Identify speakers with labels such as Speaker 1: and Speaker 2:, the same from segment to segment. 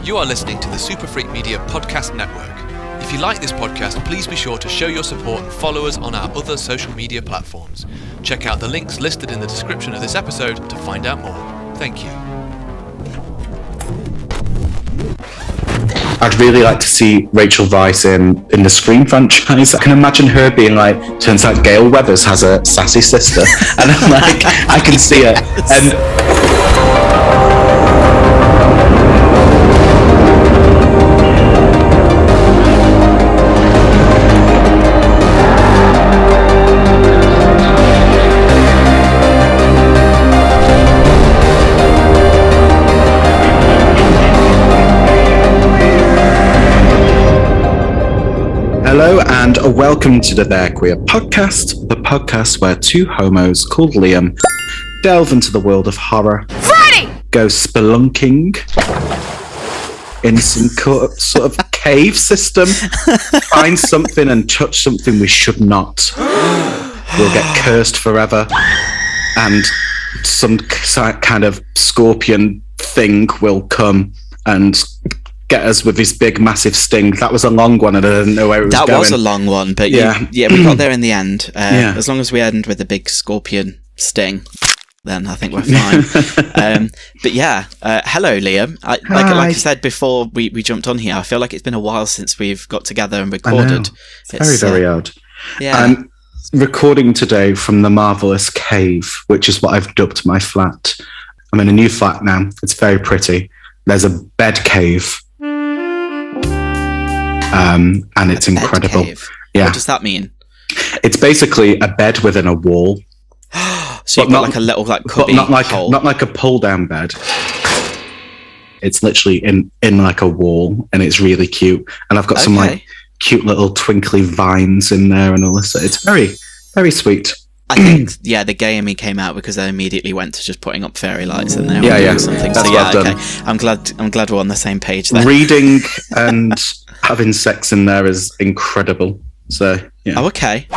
Speaker 1: You are listening to the Superfreakmedia Podcast Network. If you like this podcast, please be sure to show your support and follow us on our other social media platforms. Check out the links listed in the description of this episode to find out more. Thank you.
Speaker 2: I'd really like to see Rachel Weisz in the Scream franchise. I can imagine her being like, turns out Gail Weathers has a sassy sister. And I'm like, I can see it. Hello and welcome to the They're Queer podcast, the podcast where two homos called Liam delve into the world of horror, go spelunking in some sort of cave system, find something and touch something we should not. We'll get cursed forever, and some kind of scorpion thing will come and get us with his big massive sting. That was a long one and I didn't know where it was going.
Speaker 3: That was a long one, but yeah, we got there in the end. As long as we end with a big scorpion sting, then I think we're fine. But yeah, hello Liam. Like I said before we jumped on here, I feel like it's been a while since we've got together and recorded.
Speaker 2: It's very odd.
Speaker 3: Yeah.
Speaker 2: I'm recording today from the marvellous cave, which is what I've dubbed my flat. I'm in a new flat now. It's very pretty. There's a bed cave. And it's incredible.
Speaker 3: Yeah. What does that mean?
Speaker 2: It's basically a bed within a wall.
Speaker 3: So you've got like a little cubby
Speaker 2: not
Speaker 3: hole.
Speaker 2: Not like a pull down bed. It's literally in like a wall, and it's really cute. And I've got some like cute little twinkly vines in there and all this. It's very, very sweet.
Speaker 3: I think the gay in me came out because I immediately went to just putting up fairy lights in there.
Speaker 2: Yeah.
Speaker 3: Something.
Speaker 2: That's
Speaker 3: so
Speaker 2: what I've done.
Speaker 3: Okay. I'm glad we're on the same page there.
Speaker 2: Reading and having sex in there is incredible. So yeah.
Speaker 3: Oh, okay.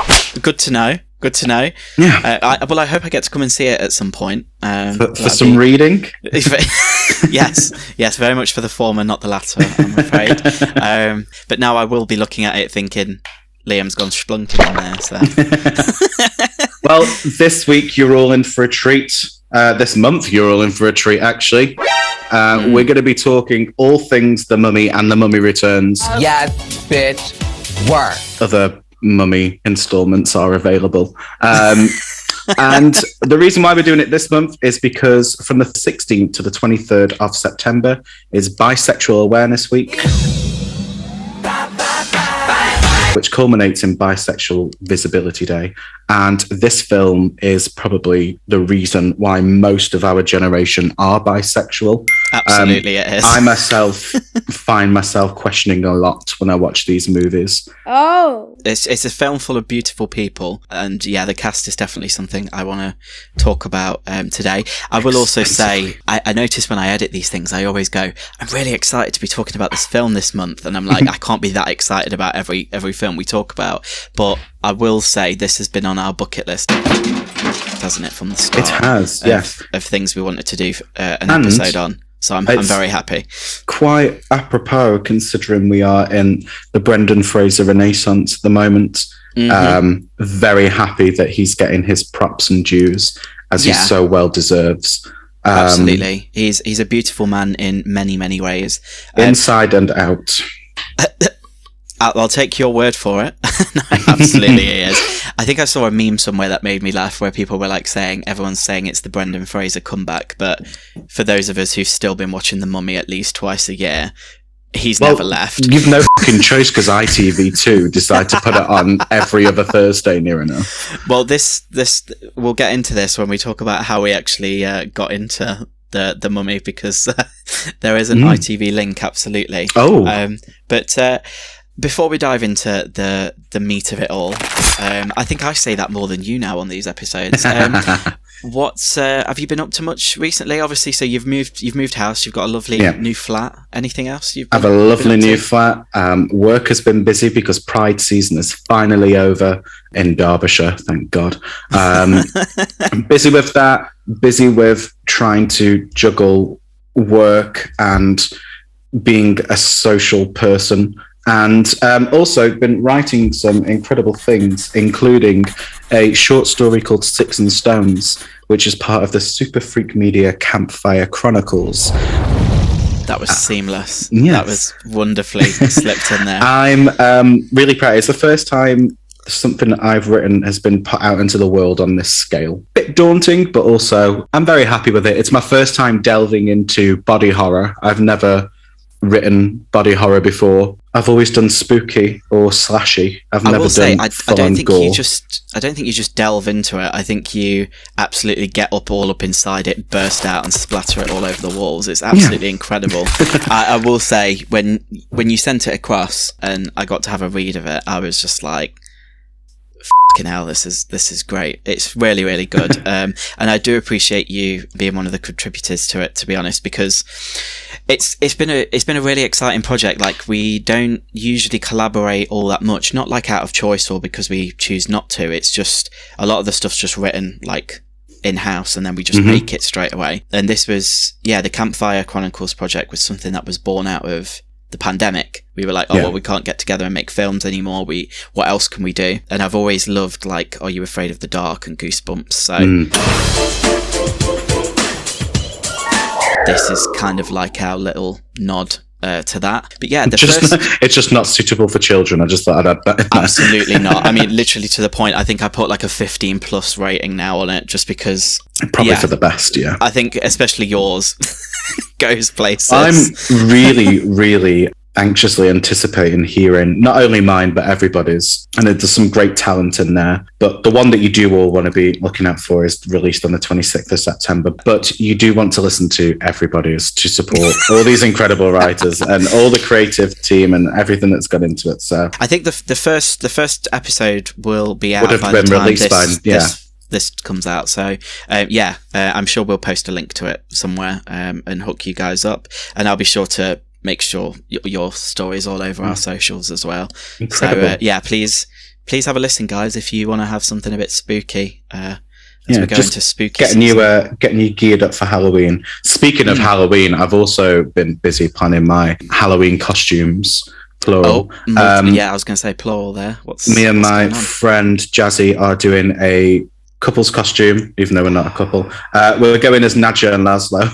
Speaker 3: Good to know.
Speaker 2: Yeah.
Speaker 3: I hope I get to come and see it at some point.
Speaker 2: For some reading.
Speaker 3: Yes, very much for the former, not the latter, I'm afraid. But now I will be looking at it thinking, Liam's gone splunking in there. So.
Speaker 2: Well, this week you're all in for a treat. This month you're all in for a treat, actually. We're going to be talking all things The Mummy and The Mummy Returns.
Speaker 4: Yes, bitch, work.
Speaker 2: Other Mummy installments are available. And the reason why we're doing it this month is because from the 16th to the 23rd of September is Bisexual Awareness Week, which culminates in Bisexual Visibility Day. And this film is probably the reason why most of our generation are bisexual.
Speaker 3: Absolutely, it is.
Speaker 2: I myself find myself questioning a lot when I watch these movies.
Speaker 5: Oh.
Speaker 3: It's a film full of beautiful people. And yeah, the cast is definitely something I want to talk about today. I will also say, I notice when I edit these things, I always go, I'm really excited to be talking about this film this month. And I'm like, I can't be that excited about every film we talk about. But I will say this has been on our bucket list, hasn't it, from the start?
Speaker 2: It has, yes.
Speaker 3: Of things we wanted to do an episode on. So I'm very happy.
Speaker 2: Quite apropos, considering we are in the Brendan Fraser Renaissance at the moment. Mm-hmm. Very happy that he's getting his props and dues, as he so well deserves.
Speaker 3: Absolutely. He's a beautiful man in many, many ways.
Speaker 2: Inside and out.
Speaker 3: I'll take your word for it. No, absolutely he is. I think I saw a meme somewhere that made me laugh where people were like everyone's saying it's the Brendan Fraser comeback, but for those of us who've still been watching The Mummy at least twice a year, he's never left.
Speaker 2: You've no fucking choice because ITV2 decide to put it on every other Thursday near enough.
Speaker 3: Well, this we'll get into this when we talk about how we actually got into the Mummy, because there is an ITV link, absolutely.
Speaker 2: Oh.
Speaker 3: But before we dive into the meat of it all, I think I say that more than you now on these episodes. What's have you been up to much recently? Obviously, so you've moved house. You've got a lovely new flat. Anything else?
Speaker 2: I have a lovely new flat. Work has been busy because Pride season is finally over in Derbyshire. Thank God. I'm busy with that. Busy with trying to juggle work and being a social person. And also been writing some incredible things, including a short story called Sticks and Stones, which is part of the Superfreakmedia Campfire Chronicles.
Speaker 3: That was seamless.
Speaker 2: Yes.
Speaker 3: That was wonderfully slipped in there.
Speaker 2: I'm really proud. It's the first time something that I've written has been put out into the world on this scale. Bit daunting, but also I'm very happy with it. It's my first time delving into body horror. I've never written body horror before. I've always done spooky or slashy. I don't think you just delve into it. I think you absolutely get all up inside it, burst out and splatter it all over the walls. It's absolutely incredible. I will say, when you sent it across and I got to have a read of it, I was just like, fucking hell, this is great. It's really, really good. And I do appreciate you being one of the contributors to it, to be honest, because it's been a really exciting project. Like, we don't usually collaborate all that much, not like out of choice or because we choose not to. It's just a lot of the stuff's just written like in-house and then we just make it straight away. And this was, the Campfire Chronicles project was something that was born out of the pandemic. We were like, well, we can't get together and make films anymore. What else can we do? And I've always loved, like, Are You Afraid of the Dark and Goosebumps. So this is kind of like our little nod to that. But yeah, it's just not suitable for children. I just thought I'd add that.
Speaker 3: Absolutely not. I mean, literally to the point, I think I put like a 15 plus rating now on it just because.
Speaker 2: Probably for the best, yeah.
Speaker 3: I think especially yours goes places.
Speaker 2: I'm really, really anxiously anticipating hearing not only mine but everybody's, and there's some great talent in there, but the one that you do all want to be looking out for is released on the 26th of September, but you do want to listen to everybody's to support all these incredible writers and all the creative team and everything that's gone into it. So
Speaker 3: I think the first episode will be out
Speaker 2: would have
Speaker 3: by
Speaker 2: been
Speaker 3: the time
Speaker 2: released
Speaker 3: this comes out. So I'm sure we'll post a link to it somewhere and hook you guys up, and I'll be sure to make sure your story's all over our socials as well.
Speaker 2: Incredible.
Speaker 3: So please have a listen, guys, if you want to have something a bit spooky as we go into spooky
Speaker 2: getting you geared up for Halloween. Speaking of Halloween, I've also been busy planning my Halloween costumes, plural.
Speaker 3: I was going to say plural there.
Speaker 2: Me and my friend Jazzy are doing a couple's costume, even though we're not a couple. We're going as Nadja and Laszlo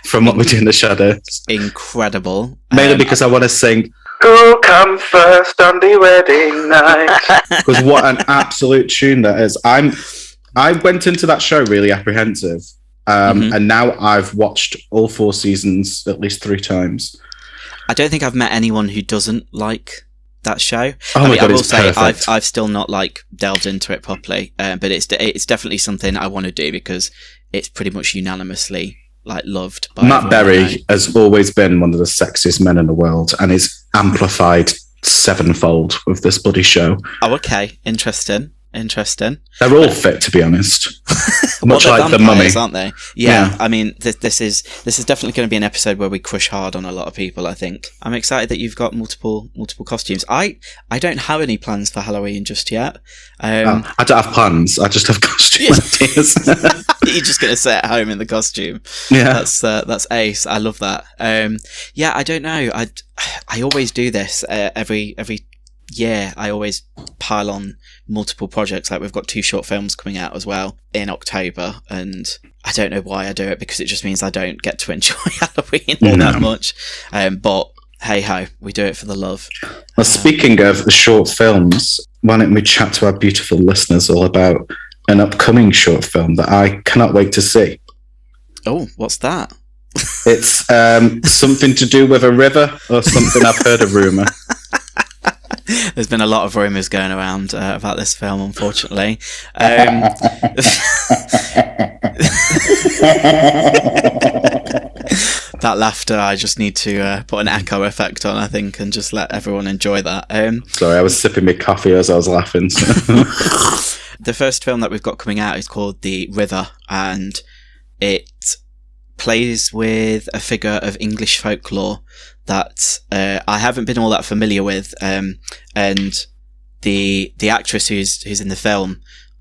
Speaker 2: from What We Do in the Shadows.
Speaker 3: Incredible.
Speaker 2: Mainly because I want to sing "Who'll Come First on the Wedding Night," because what an absolute tune that is. I went into that show really apprehensive, and now I've watched all 4 seasons at least 3 times.
Speaker 3: I don't think I've met anyone who doesn't like that show.
Speaker 2: I will say
Speaker 3: I've still not like delved into it properly, but it's definitely something I want to do because it's pretty much unanimously like loved by
Speaker 2: Matt Berry has always been one of the sexiest men in the world, and is amplified 7-fold with this bloody show.
Speaker 3: Oh, okay, interesting.
Speaker 2: They're all fit, to be honest. Much
Speaker 3: well,
Speaker 2: like the Mummy,
Speaker 3: aren't they? Yeah. I mean, this is definitely going to be an episode where we crush hard on a lot of people. I think I'm excited that you've got multiple costumes. I don't have any plans for Halloween just yet.
Speaker 2: I don't have plans. I just have costume ideas.
Speaker 3: You're just going to sit at home in the costume.
Speaker 2: Yeah,
Speaker 3: that's ace. I love that. I don't know. I always do this every year. I always pile on multiple projects. Like, we've got 2 short films coming out as well in October, and I don't know why I do it, because it just means I don't get to enjoy Halloween all that much. But hey ho, we do it for the love.
Speaker 2: Well, speaking of the short films, why don't we chat to our beautiful listeners all about an upcoming short film that I cannot wait to see.
Speaker 3: Oh, what's that?
Speaker 2: It's something to do with a river or something. I've heard a rumour.
Speaker 3: There's been a lot of rumours going around about this film, unfortunately. That laughter, I just need to put an echo effect on, I think, and just let everyone enjoy that.
Speaker 2: Sorry, I was sipping my coffee as I was laughing. So.
Speaker 3: The first film that we've got coming out is called The River, and it plays with a figure of English folklore that I haven't been all that familiar with, and the actress who's in the film,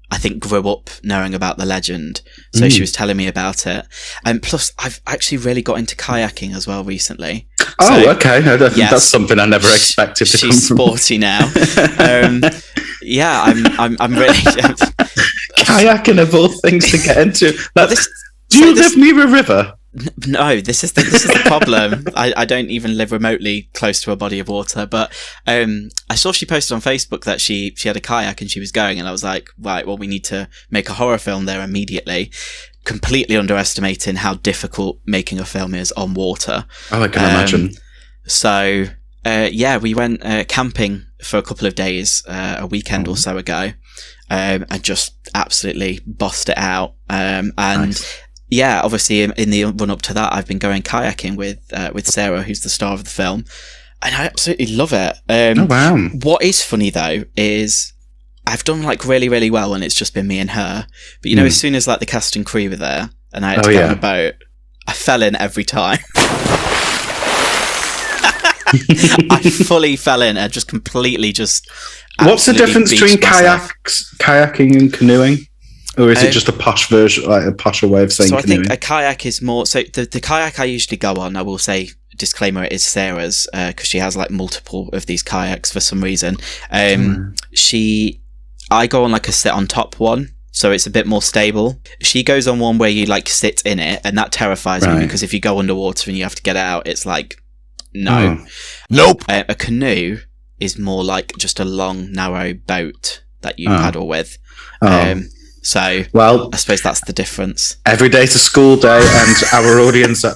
Speaker 3: I think, grew up knowing about the legend, so she was telling me about it. And plus, I've actually really got into kayaking as well recently.
Speaker 2: Oh, okay. That's something I never expected to come from.
Speaker 3: She's sporty now. Yeah, I'm really
Speaker 2: kayaking of all things to get into. Do you live near a river?
Speaker 3: No, this is the problem. I don't even live remotely close to a body of water, but I saw she posted on Facebook that she had a kayak and she was going, and I was like, right, well, we need to make a horror film there immediately. Completely underestimating how difficult making a film is on water.
Speaker 2: Oh, I can imagine.
Speaker 3: So, we went camping for a couple of days, a weekend or so ago, and just absolutely bossed it out. Nice. Yeah, obviously in the run up to that, I've been going kayaking with Sarah, who's the star of the film, and I absolutely love it.
Speaker 2: Oh wow!
Speaker 3: What is funny though is I've done like really, really well, and it's just been me and her. But you know, as soon as like the cast and crew were there, and I had to get on a boat, I fell in every time. I fully fell in and just completely just.
Speaker 2: What's the difference between kayaking and canoeing? Or is it just a posh version, like a posher way of saying canoeing?
Speaker 3: I think a kayak is more... So the kayak I usually go on, I will say, disclaimer, it is Sarah's, because she has like multiple of these kayaks for some reason. I go on like a sit on top one, so it's a bit more stable. She goes on one where you like sit in it, and that terrifies me, because if you go underwater and you have to get out, it's like, no.
Speaker 1: Nope.
Speaker 3: A canoe is more like just a long, narrow boat that you paddle with. So, well, I suppose that's the difference.
Speaker 2: Every day's a school day, and our audience are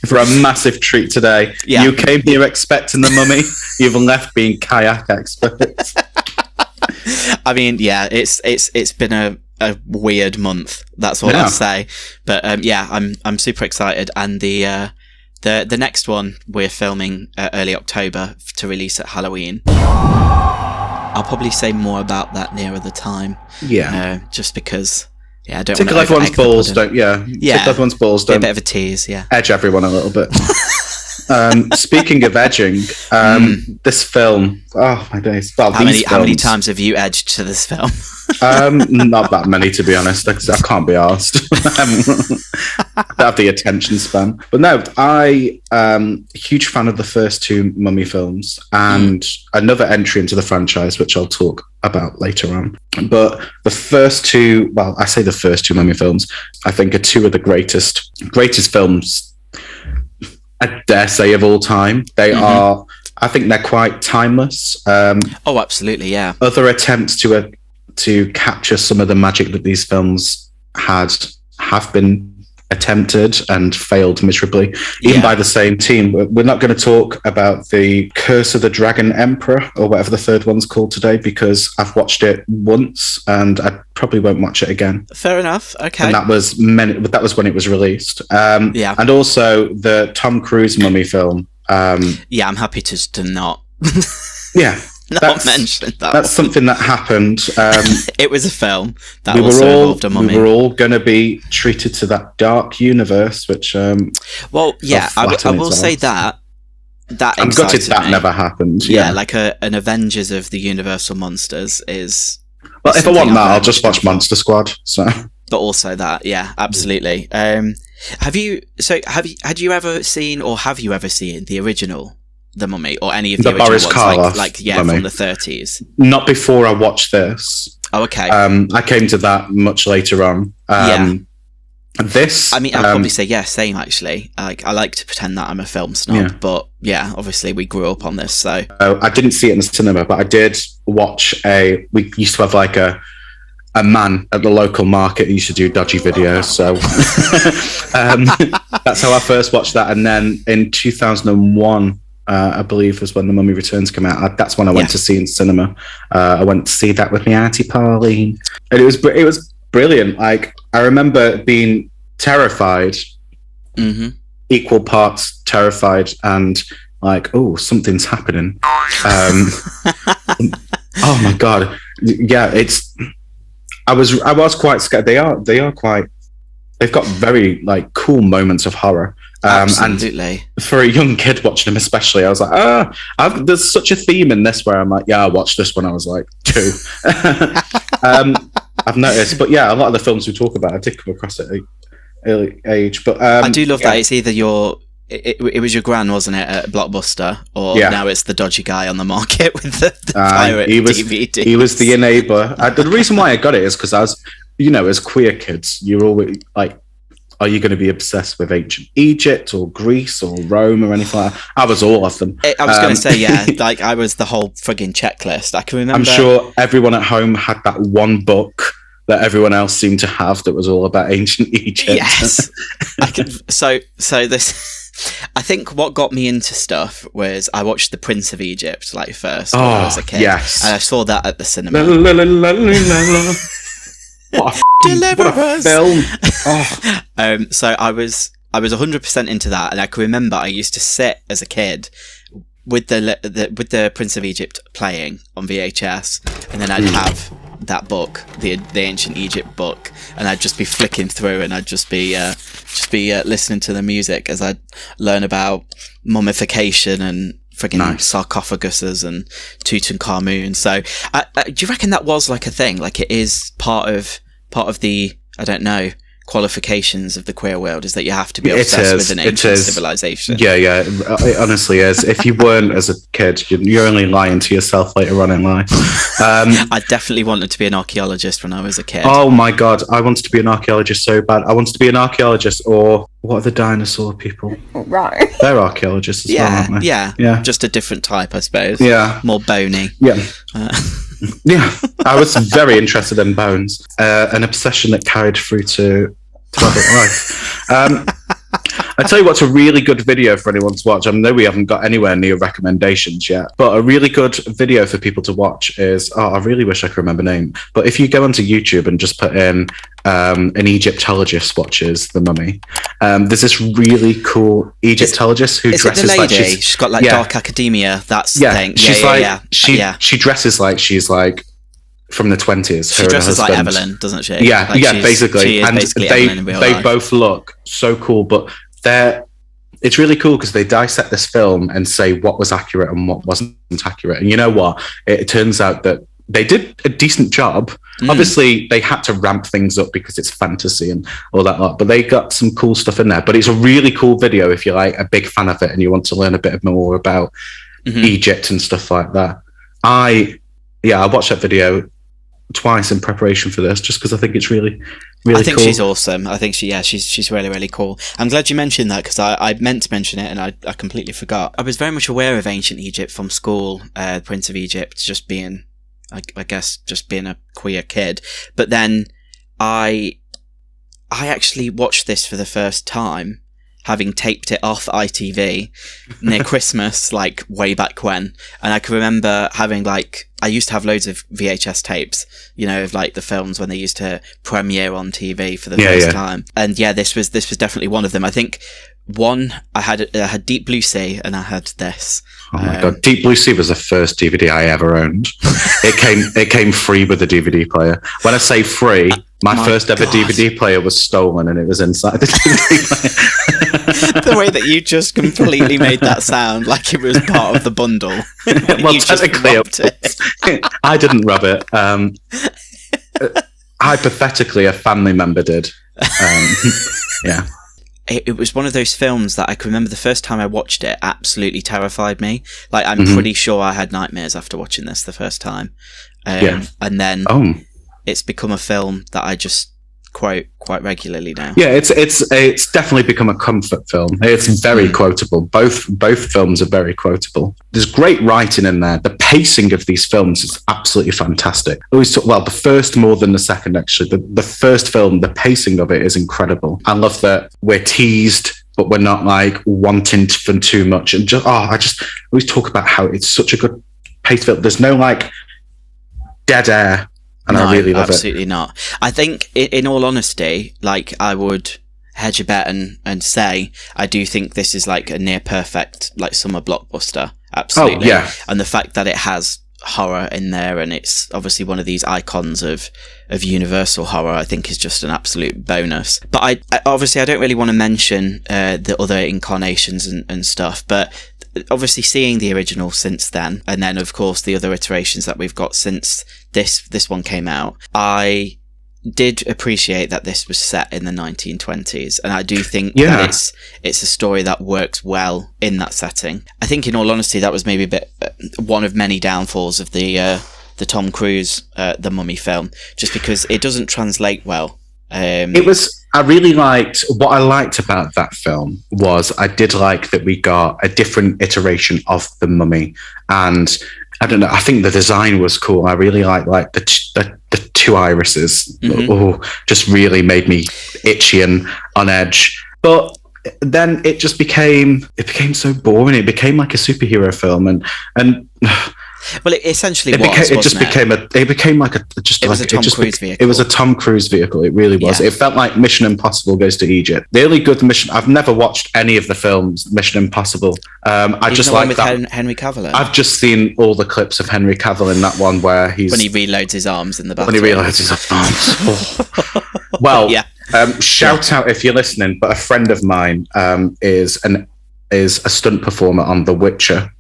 Speaker 2: for a massive treat today. Yeah. You came here expecting the mummy. You've left being kayak experts.
Speaker 3: I mean, yeah, it's been a weird month. That's all I'll say. But I'm super excited, and the next one we're filming early October to release at Halloween. I'll probably say more about that nearer the time. Yeah. Just because, I don't want to
Speaker 2: tickle everyone's balls, don't. Tickle everyone's balls, don't.
Speaker 3: A bit of a tease,
Speaker 2: edge everyone a little bit. Speaking of edging, this film. Oh my days! Well,
Speaker 3: how many times have you edged to this film?
Speaker 2: Not that many, to be honest. I can't be arsed. I don't have the attention span. But no, I am a huge fan of the first two Mummy films and another entry into the franchise, which I'll talk about later on. But the first two, well, I say the first two Mummy films, I think are two of the greatest films, I dare say, of all time. They are, I think they're quite timeless.
Speaker 3: Oh, absolutely, yeah.
Speaker 2: Other attempts to capture some of the magic that these films have been attempted and failed miserably, even by the same team. We're not going to talk about the Curse of the Dragon Emperor or whatever the third one's called today, because I've watched it once and I probably won't watch it again.
Speaker 3: Fair enough. Okay.
Speaker 2: And that was when it was released. And also the Tom Cruise Mummy film.
Speaker 3: I'm happy to not.
Speaker 2: Mention that. That's something that happened.
Speaker 3: It was a film that involved a mummy.
Speaker 2: We were all going to be treated to that dark universe, which. I
Speaker 3: will say that.
Speaker 2: I'm gutted that never happened.
Speaker 3: Yeah, like an Avengers of the Universal Monsters is.
Speaker 2: Well, if I want that, I'll just watch Monster Squad. So.
Speaker 3: But also that, yeah, absolutely. Had you ever seen the original The Mummy, or any of the original
Speaker 2: Boris
Speaker 3: ones,
Speaker 2: Karloff
Speaker 3: from the 30s?
Speaker 2: Not before I watched this.
Speaker 3: Oh, okay.
Speaker 2: I came to that much later on. This,
Speaker 3: I mean, I'd probably say same actually. I like to pretend that I'm a film snob, but obviously we grew up on this, so.
Speaker 2: I didn't see it in the cinema, but I did watch we used to have like a man at the local market who used to do dodgy videos, so that's how I first watched that. And then in 2001, I believe was when The Mummy Returns came out. That's when I went to see in cinema. I went to see that with my auntie Pauline, and it was brilliant. Like, I remember being terrified, equal parts terrified and like, oh, something's happening. Oh my god, yeah, I was quite scared. They are quite. They've got very like cool moments of horror.
Speaker 3: Absolutely.
Speaker 2: And for a young kid watching them, especially, I was like, there's such a theme in this where I'm like, I watched this when I was like 2. I've noticed, but a lot of the films we talk about, I did come across at an early age. But
Speaker 3: I do love that it's either your it was your gran, wasn't it, at Blockbuster? Or
Speaker 2: Yeah.
Speaker 3: now it's the dodgy guy on the market with the pirate DVD.
Speaker 2: He was the enabler. The reason why I got it is because I was, as queer kids, you're always like, are you going to be obsessed with ancient Egypt or Greece or Rome or anything like that? I was all of them.
Speaker 3: I was going to say, yeah, like I was the whole frigging checklist. I can remember.
Speaker 2: I'm sure everyone at home had that one book that everyone else seemed to have that was all about ancient Egypt.
Speaker 3: Yes. So this. I think what got me into stuff was I watched The Prince of Egypt first when I was a kid.
Speaker 2: Yes.
Speaker 3: And I saw that at the cinema.
Speaker 2: What a film. Oh.
Speaker 3: So I was 100% into that, and I can remember I used to sit as a kid with the Prince of Egypt playing on VHS, and then I'd have that book, the ancient Egypt book, and I'd just be flicking through, and I'd just be listening to the music as I'd learn about mummification and friggin' sarcophaguses and Tutankhamun. So, do you reckon that was like a thing? Like it is part of the, I don't know, qualifications of the queer world, is that you have to be obsessed with an ancient civilization.
Speaker 2: Yeah, it honestly is. If you weren't as a kid, you're only lying to yourself later on in life.
Speaker 3: I definitely wanted to be an archaeologist when I was a kid.
Speaker 2: Oh my god, I wanted to be an archaeologist so bad. I wanted to be an archaeologist, or what are the dinosaur people?
Speaker 5: Right.
Speaker 2: They're archaeologists as well, aren't they?
Speaker 3: Yeah. Just a different type, I suppose.
Speaker 2: Yeah.
Speaker 3: More bony.
Speaker 2: Yeah. Yeah, I was very interested in bones. An obsession that carried through to adult life. I tell you what's a really good video for anyone to watch. I know we haven't got anywhere near recommendations yet, but a really good video for people to watch is, I really wish I could remember the name, but if you go onto YouTube and just put in an Egyptologist watches The Mummy, there's this really cool Egyptologist who dresses like
Speaker 3: she's got dark academia, that's the thing.
Speaker 2: She dresses like she's like from the 20s.
Speaker 3: She dresses like Evelyn, doesn't she?
Speaker 2: Yeah, basically.
Speaker 3: She is basically Evelyn in real life.
Speaker 2: They both look so cool, but it's really cool because they dissect this film and say what was accurate and what wasn't accurate. And you know what? It turns out that they did a decent job. Obviously, they had to ramp things up because it's fantasy and all that lot, but they got some cool stuff in there. But it's a really cool video if you're like a big fan of it and you want to learn a bit more about Egypt and stuff like that. I watched that video twice in preparation for this just because I think it's really cool.
Speaker 3: I think she's awesome. I think she's really, really cool. I'm glad you mentioned that because I meant to mention it and I completely forgot. I was very much aware of ancient Egypt from school, Prince of Egypt, just being, I guess, just being a queer kid. But then I actually watched this for the first time, having taped it off ITV near Christmas, like way back when. And I can remember having I used to have loads of VHS tapes, of like the films when they used to premiere on TV for the first time. And this was definitely one of them. I think I had Deep Blue Sea and I had this.
Speaker 2: Oh my god, Deep Blue Sea was the first DVD I ever owned. It came free with the DVD player. When I say free, my first ever DVD player was stolen and it was inside the DVD player.
Speaker 3: The way that you just completely made that sound like it was part of the bundle.
Speaker 2: Well, technically I didn't rub it. Hypothetically, a family member did. Yeah.
Speaker 3: It was one of those films that I can remember the first time I watched it absolutely terrified me. Like, I'm pretty sure I had nightmares after watching this the first time. And then it's become a film that I just quote quite regularly now.
Speaker 2: Yeah, it's definitely become a comfort film. It's very quotable. Both films are very quotable. There's great writing in there. The pacing of these films is absolutely fantastic. The first more than the second, actually. The first film, the pacing of it is incredible. I love that we're teased, but we're not like wanting for too much. And I always talk about how it's such a good paced film. There's no like dead air. And I really love it.
Speaker 3: Absolutely not. I think, in all honesty, like, I would hedge a bet and say, I do think this is like a near perfect, like, summer blockbuster. Absolutely.
Speaker 2: Oh, yeah.
Speaker 3: And the fact that it has horror in there and it's obviously one of these icons of universal horror, I think is just an absolute bonus. But I obviously, I don't really want to mention the other incarnations and stuff, but obviously seeing the original since then, and then of course the other iterations that we've got since this one came out, I did appreciate that this was set in the 1920s, and I do think that it's a story that works well in that setting. I think, in all honesty, that was maybe a bit one of many downfalls of the Tom Cruise The Mummy film, just because it doesn't translate well.
Speaker 2: I really liked, what I liked about that film was I did like that we got a different iteration of the Mummy, and I don't know, I think the design was cool. I really like the two irises. Just really made me itchy and on edge. But then it just became so boring. It became like a superhero film, and
Speaker 3: well, it essentially
Speaker 2: it became like a Tom Cruise vehicle. It was a Tom Cruise vehicle. It really was.
Speaker 3: Yeah.
Speaker 2: It felt like Mission Impossible Goes to Egypt. The only good mission. I've never watched any of the films Mission Impossible. I just like that
Speaker 3: Henry Cavill.
Speaker 2: I've just seen all the clips of Henry Cavill in that one where when
Speaker 3: he reloads his arms in the bathroom.
Speaker 2: Well, shout out if you're listening. But a friend of mine is a stunt performer on The Witcher.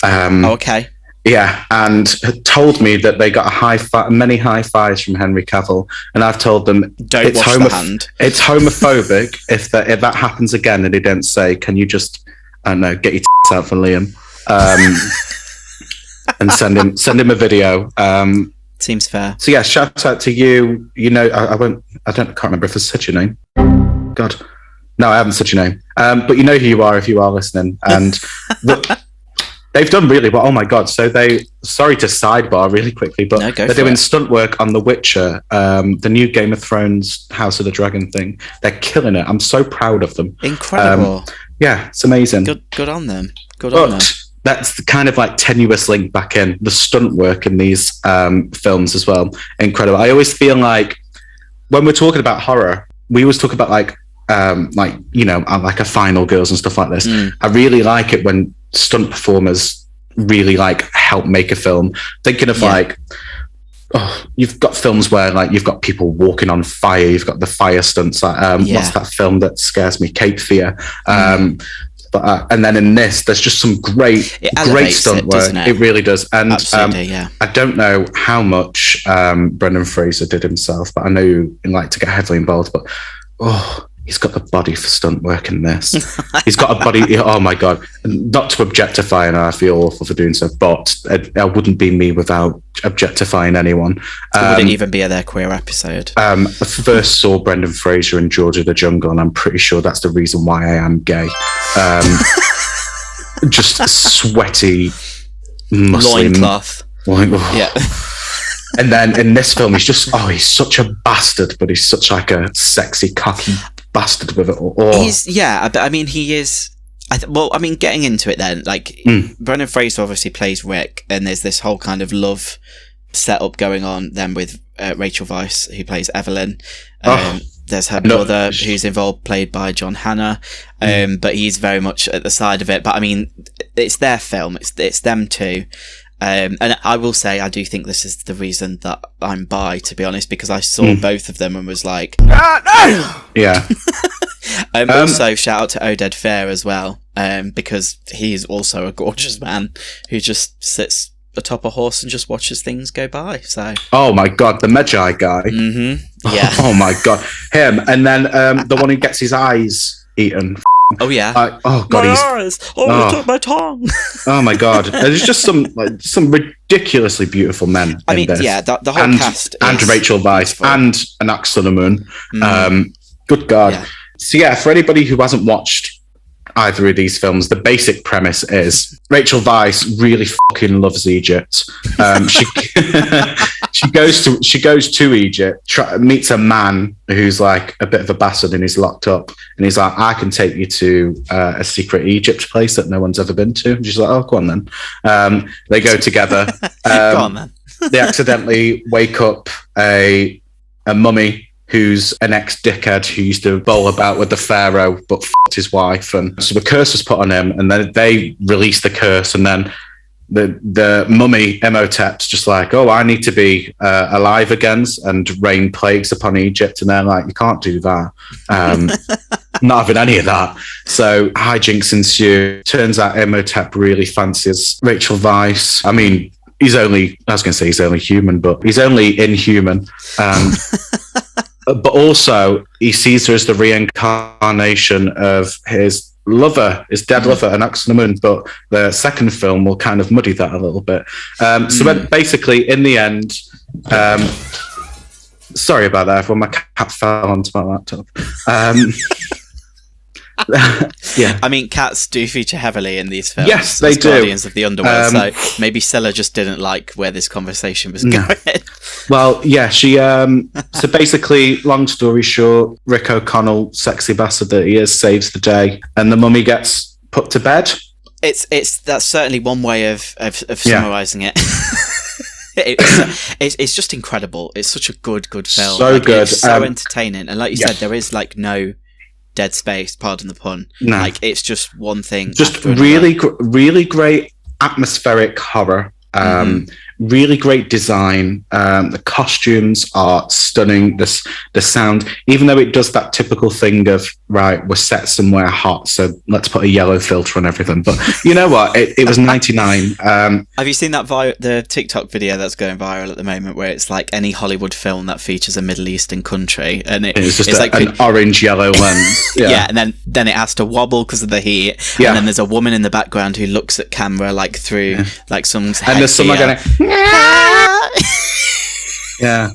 Speaker 3: Okay.
Speaker 2: Yeah, and told me that they got many high fives from Henry Cavill, and I've told them
Speaker 3: don't wash the hand.
Speaker 2: It's homophobic if that happens again, and they don't say, "Can you just, I don't know, get your tits out for Liam," and send him a video.
Speaker 3: Seems fair.
Speaker 2: So yeah, shout out to you. You know, I can't remember if I said your name. God, no, I haven't said your name. But you know who you are if you are listening, and. They've done really well. Oh my God. So sorry to sidebar really quickly, but they're doing stunt work on The Witcher, the new Game of Thrones House of the Dragon thing. They're killing it. I'm so proud of them.
Speaker 3: Incredible.
Speaker 2: Yeah, it's amazing.
Speaker 3: Good on them. Good on them.
Speaker 2: That's the kind of like tenuous link back in the stunt work in these films as well. Incredible. I always feel like when we're talking about horror, we always talk about like a Final Girls and stuff like this. I really like it when stunt performers really like help make a film. Thinking of you've got films where like you've got people walking on fire. You've got the fire stunts. Like, what's that film that scares me? Cape Fear. But and then in this, there's just some great stunt work. It really does. And I don't know how much Brendan Fraser did himself, but I know he liked to get heavily involved. But he's got the body for stunt work in this. He's got a body. Oh my God! Not to objectify, and I feel awful for doing so, but it wouldn't be me without objectifying anyone.
Speaker 3: It wouldn't even be their queer episode.
Speaker 2: I first saw Brendan Fraser in George of the Jungle, and I'm pretty sure that's the reason why I am gay. Just sweaty, Muslim
Speaker 3: loincloth.
Speaker 2: Yeah. And then in this film, he's such a bastard, but he's such like a sexy, cocky bastard with it all.
Speaker 3: He is. Getting into it then, like Brendan Fraser obviously plays Rick, and there's this whole kind of love setup going on then with Rachel Weisz, who plays Evelyn. There's her brother who's involved, played by John Hannah, but he's very much at the side of it. But I mean, it's their film; it's them too. And I will say, I do think this is the reason that I'm bi, to be honest, because I saw both of them and was like, no!
Speaker 2: Yeah.
Speaker 3: Also, shout out to Oded Fair as well, because he is also a gorgeous man who just sits atop a horse and just watches things go by. So. Oh my God, the Magi guy. Mm-hmm. Yeah.
Speaker 2: Oh my God, him, and then the one who gets his eyes eaten.
Speaker 3: Oh yeah.
Speaker 2: God,
Speaker 3: my eyes. My tongue.
Speaker 2: Oh my God. There's just some ridiculously beautiful men.
Speaker 3: The whole cast
Speaker 2: and Rachel Weisz and Anak Suleiman. Good God. Yeah. So yeah, for anybody who hasn't watched either of these films, the basic premise is Rachel Weisz really fucking loves Egypt. She goes to Egypt, meets a man who's like a bit of a bastard and he's locked up, and he's like, I can take you to a secret Egypt place that no one's ever been to. And she's like, oh, go on then. They go together.
Speaker 3: Go on then.
Speaker 2: They accidentally wake up a mummy who's an ex-dickhead who used to bowl about with the pharaoh but f***ed his wife, and so the curse was put on him, and then they release the curse, and then the mummy Imhotep's just like, I need to be alive again and rain plagues upon Egypt, and they're like, you can't do that. Not having any of that. So hijinks ensue. Turns out Imhotep really fancies Rachel Weisz. I mean, he's only human, but he's only inhuman. But also, he sees her as the reincarnation of his lover, his dead lover, an accident on the moon. But the second film will kind of muddy that a little bit. So basically, in the end, sorry about that, everyone. My cat fell onto my laptop. Yeah,
Speaker 3: I mean, cats do feature heavily in these films.
Speaker 2: Yes, they do.
Speaker 3: Guardians of the Underworld. So maybe Stella just didn't like where this conversation was going.
Speaker 2: Well, yeah, she. So basically, long story short, Rick O'Connell, sexy bastard that he is, saves the day, and the mummy gets put to bed.
Speaker 3: That's certainly one way of summarising it. It's just incredible. It's such a good film.
Speaker 2: So good,
Speaker 3: it's so entertaining, and like you said, there is like no dead space, pardon the pun. No. Like, it's just one thing.
Speaker 2: Just really great atmospheric horror. Really great design. The costumes are stunning. The sound, even though it does that typical thing of, right, we're set somewhere hot, so let's put a yellow filter on everything. But you know what? It was 99.
Speaker 3: Have you seen that the TikTok video that's going viral at the moment, where it's like any Hollywood film that features a Middle Eastern country, and it's just like
Speaker 2: an orange-yellow lens.
Speaker 3: Yeah, and then it has to wobble because of the heat. Yeah. And then there's a woman in the background who looks at camera like through like someone's head.
Speaker 2: And there's someone going, yeah.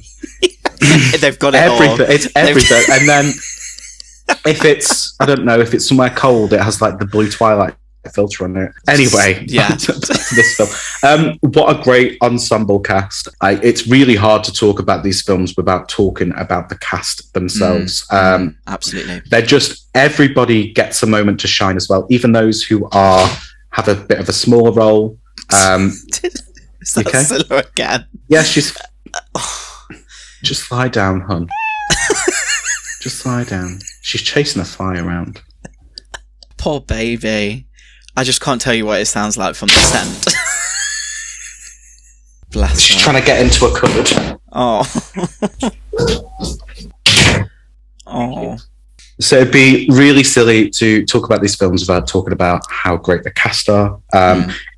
Speaker 3: They've got it
Speaker 2: everything.
Speaker 3: all.
Speaker 2: It's everything. And then if it's somewhere cold, it has like the blue twilight filter on it. Anyway,
Speaker 3: yeah.
Speaker 2: to this film. What a great ensemble cast. It's really hard to talk about these films without talking about the cast themselves.
Speaker 3: Absolutely.
Speaker 2: They're just, everybody gets a moment to shine as well, even those who have a bit of a smaller role.
Speaker 3: Is that okay? Scylla again?
Speaker 2: Yeah, she's... Just lie down, hun. Just lie down. She's chasing a fly around.
Speaker 3: Poor baby. I just can't tell you what it sounds like from the scent. Bless
Speaker 2: She's
Speaker 3: her.
Speaker 2: trying to get into a cupboard.
Speaker 3: Oh.
Speaker 2: So it'd be really silly to talk about these films without talking about how great the cast are.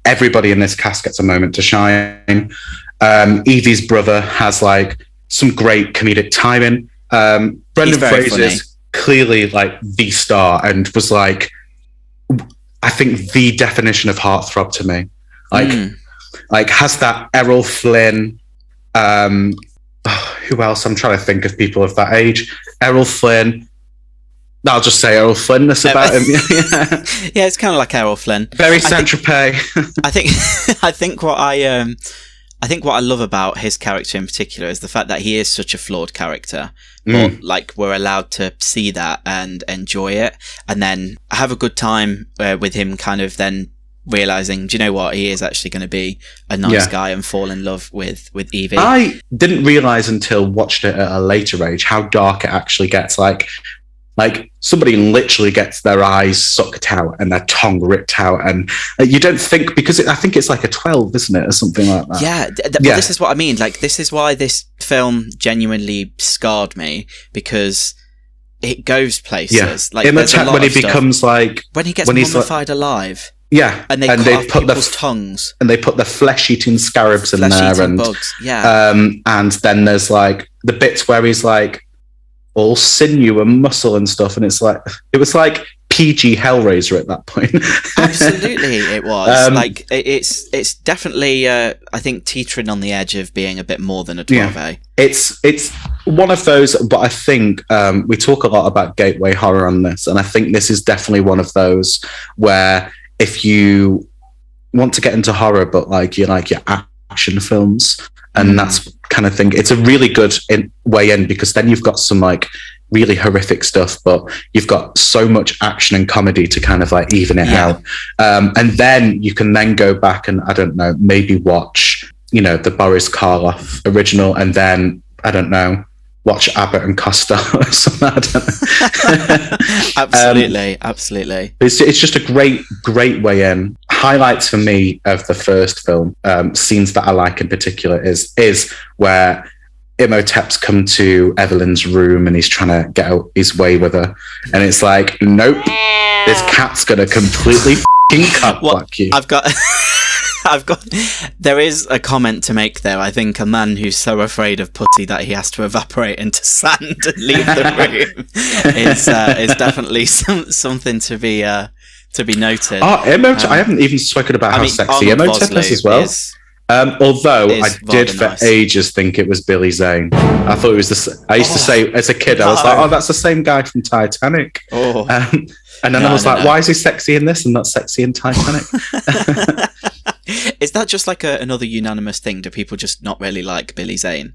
Speaker 2: Everybody in this cast gets a moment to shine. Evie's brother has like some great comedic timing. Brendan Fraser is clearly like the star and was like, I think, the definition of heartthrob to me. Like has that Errol Flynn. Who else? I'm trying to think of people of that age. Errol Flynn. I'll just say Errol Flynn-ness about him.
Speaker 3: Yeah, it's kind of like Errol Flynn.
Speaker 2: Very Saint-Tropez.
Speaker 3: I think what I love about his character in particular is the fact that he is such a flawed character. But like, we're allowed to see that and enjoy it, and then have a good time with him kind of then realizing, do you know what, he is actually going to be a nice guy and fall in love with Evie.
Speaker 2: I didn't realize until watched it at a later age how dark it actually gets. Like somebody literally gets their eyes sucked out and their tongue ripped out, and you don't think, because I think it's like a 12, isn't it, or something like that.
Speaker 3: Yeah, but this is what I mean. Like, this is why this film genuinely scarred me, because it goes places.
Speaker 2: Yeah.
Speaker 3: Like,
Speaker 2: in the time when he becomes like,
Speaker 3: when he gets mummified alive.
Speaker 2: Yeah,
Speaker 3: and they cut off people's tongues,
Speaker 2: and they put the flesh-eating scarabs in there, and
Speaker 3: bugs. Yeah,
Speaker 2: and then there's like the bits where he's like all sinew and muscle and stuff, and it was like PG Hellraiser at that point.
Speaker 3: Absolutely, it was. Like, it's definitely I think teetering on the edge of being a bit more than a 12A.
Speaker 2: Yeah. It's one of those, but I think we talk a lot about gateway horror on this, and I think this is definitely one of those where if you want to get into horror, but like you like your action films and that's kind of thing, it's a really good way in, because then you've got some like really horrific stuff, but you've got so much action and comedy to kind of like even it out. And then you can then go back and, I don't know, maybe watch, the Boris Karloff original, and then, I don't know, watch Abbott and Costello or something. I don't know.
Speaker 3: Absolutely.
Speaker 2: It's just a great way in. Highlights for me of the first film, scenes that I like in particular, is where Imhotep's come to Evelyn's room and he's trying to get out his way with her, and it's like, nope, this cat's gonna completely f***ing cut you.
Speaker 3: I've got There is a comment to make there. I think a man who's so afraid of pussy that he has to evaporate into sand and leave the room is definitely something to be noted.
Speaker 2: Oh, I haven't even spoken about how sexy Imhotep is as well. Although I did for ages think it was Billy Zane. I thought it was I used to say as a kid, I was like, oh, that's the same guy from Titanic.
Speaker 3: Oh.
Speaker 2: And then I was like, why is he sexy in this and not sexy in Titanic?
Speaker 3: Is that just like another unanimous thing? Do people just not really like Billy Zane?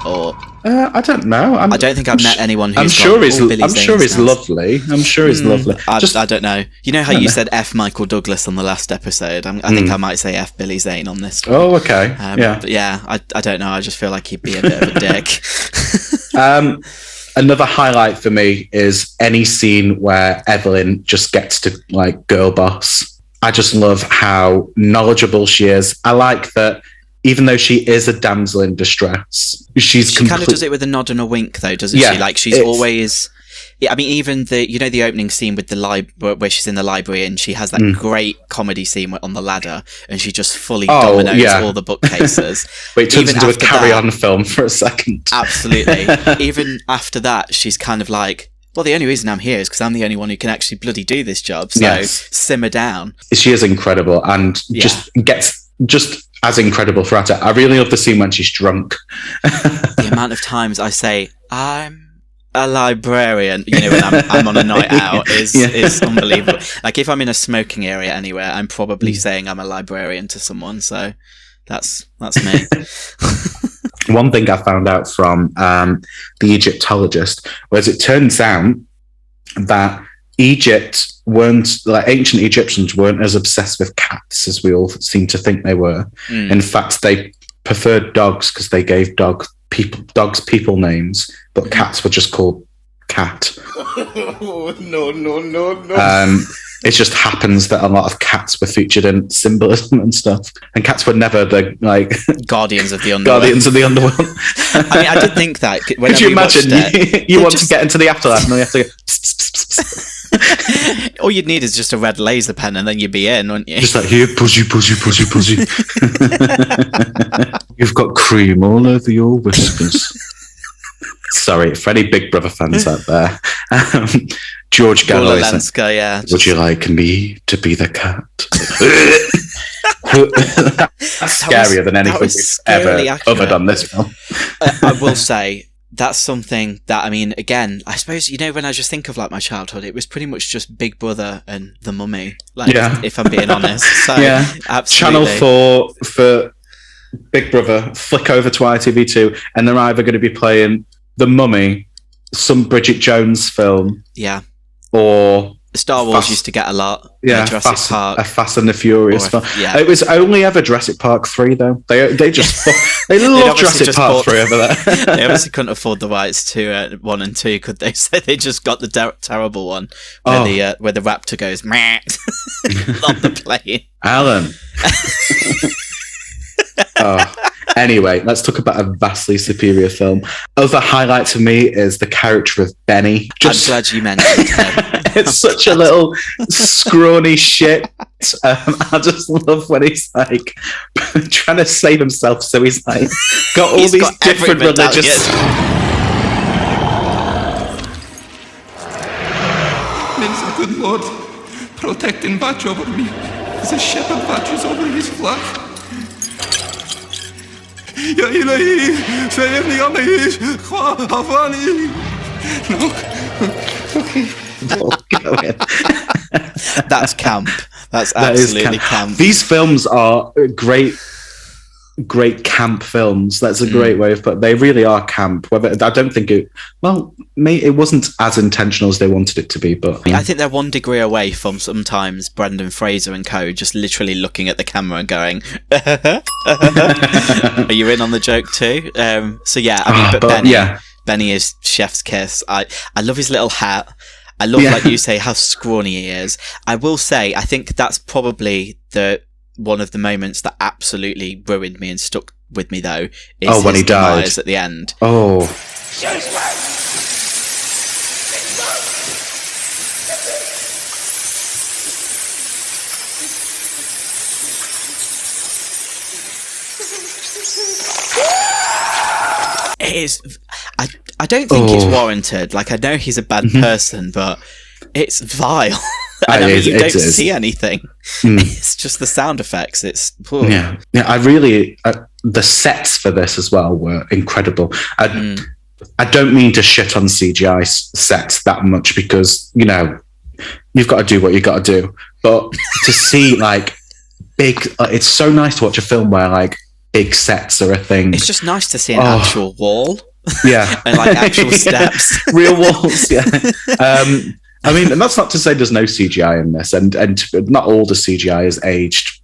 Speaker 3: Or
Speaker 2: I don't know. I don't
Speaker 3: think I've met anyone who's
Speaker 2: I'm sure he's lovely.
Speaker 3: I don't know. You know how you said F Michael Douglas on the last episode? I think I might say F Billy Zane on this one.
Speaker 2: Oh, okay.
Speaker 3: But yeah, I don't know. I just feel like he'd be a bit of a dick.
Speaker 2: Another highlight for me is any scene where Evelyn just gets to like girl boss. I just love how knowledgeable she is. I like that even though she is a damsel in distress, she
Speaker 3: kind of does it with a nod and a wink though, doesn't she? Like she's always... Yeah, I mean, even the opening scene with the where she's in the library and she has that great comedy scene on the ladder and she just fully dominates all the bookcases.
Speaker 2: But it turns into a carry-on film for a second.
Speaker 3: Absolutely. Even after that, she's kind of like, well, the only reason I'm here is because I'm the only one who can actually bloody do this job. So simmer down.
Speaker 2: She is incredible and just gets as incredible throughout it. I really love the scene when she's drunk.
Speaker 3: The amount of times I say, I'm a librarian, when I'm on a night out is unbelievable. Like if I'm in a smoking area anywhere, I'm probably saying I'm a librarian to someone. So that's me.
Speaker 2: One thing I found out from the Egyptologist was it turns out that ancient Egyptians weren't as obsessed with cats as we all seem to think they were. In fact, they preferred dogs because they gave dogs people names, but cats were just called cat. No. It just happens that a lot of cats were featured in symbolism and stuff, and cats were never the
Speaker 3: guardians of the underworld. I mean, I did think that.
Speaker 2: Could you imagine? You want to get into the afterlife, and then you have to go.
Speaker 3: All you'd need is just a red laser pen, and then you'd be in, wouldn't you?
Speaker 2: Just like here, pussy. You've got cream all over your whiskers. Sorry, for any Big Brother fans out there. George Galloway said, would you like me to be the cat? That's scarier than anything we've ever covered on this film.
Speaker 3: I will say, that's something that, I mean, again, I suppose, when I just think of like my childhood, it was pretty much just Big Brother and The Mummy, if I'm being honest. So, absolutely.
Speaker 2: Channel 4 for Big Brother, flick over to ITV2, and they're either going to be playing The Mummy, some Bridget Jones film, or
Speaker 3: Star Wars used to get a lot. Jurassic Park,
Speaker 2: a Fast and the Furious film. It was only ever Jurassic Park 3 though. They just they love Jurassic Park 3 over there.
Speaker 3: They obviously couldn't afford the rights to 1 and 2, could they? So they just got the terrible one where the raptor goes meh on the plane.
Speaker 2: Alan. Anyway, let's talk about a vastly superior film. Other highlight for me is the character of Benny.
Speaker 3: I'm glad you mentioned him.
Speaker 2: It's such a little scrawny shit. I just love when he's like trying to save himself, so he's like got all these different religious.
Speaker 5: May the good Lord protect and watch over me as a shepherd watches over his flock. Ya ilahi, seyirni yamayış, havani. No. Okay.
Speaker 3: That's camp. That's absolutely camp.
Speaker 2: These films are great camp films. That's a great way of putting it. They really are camp. I don't think it wasn't as intentional as they wanted it to be, but
Speaker 3: I think they're one degree away from sometimes Brendan Fraser and co just literally looking at the camera and going, are you in on the joke too? So yeah, I mean, but Benny is chef's kiss. I love his little hat. I love, like you say, how scrawny he is. I will say, I think that's probably one of the moments that absolutely ruined me and stuck with me, though, is
Speaker 2: when he died
Speaker 3: at the end.
Speaker 2: Oh.
Speaker 3: It is. I don't think it's warranted. Like, I know he's a bad person, but it's vile. And you don't see anything. It's just the sound effects. It's
Speaker 2: yeah. I really the sets for this as well were incredible. I don't mean to shit on CGI sets that much because you've got to do what you got to do. But to see like big, it's so nice to watch a film where like big sets are a thing.
Speaker 3: It's just nice to see an actual wall.
Speaker 2: Yeah,
Speaker 3: and like actual steps,
Speaker 2: real walls. Yeah. I mean, and that's not to say there's no CGI in this, and not all the CGI is aged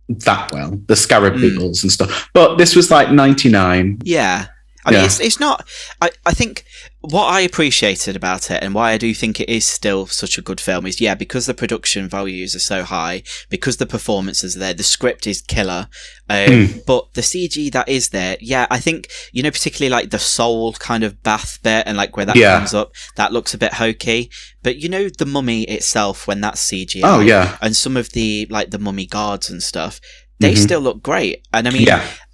Speaker 2: that well. The scarab beetles and stuff, but this was like 99.
Speaker 3: Yeah. I mean, it's not... I think what I appreciated about it and why I do think it is still such a good film is, because the production values are so high, because the performances are there, the script is killer, but the CG that is there, I think, particularly like the soul kind of bath bit and like where that comes up, that looks a bit hokey. But the mummy itself, when that's CGI, and some of the, like the mummy guards and stuff, they still look great. And I mean,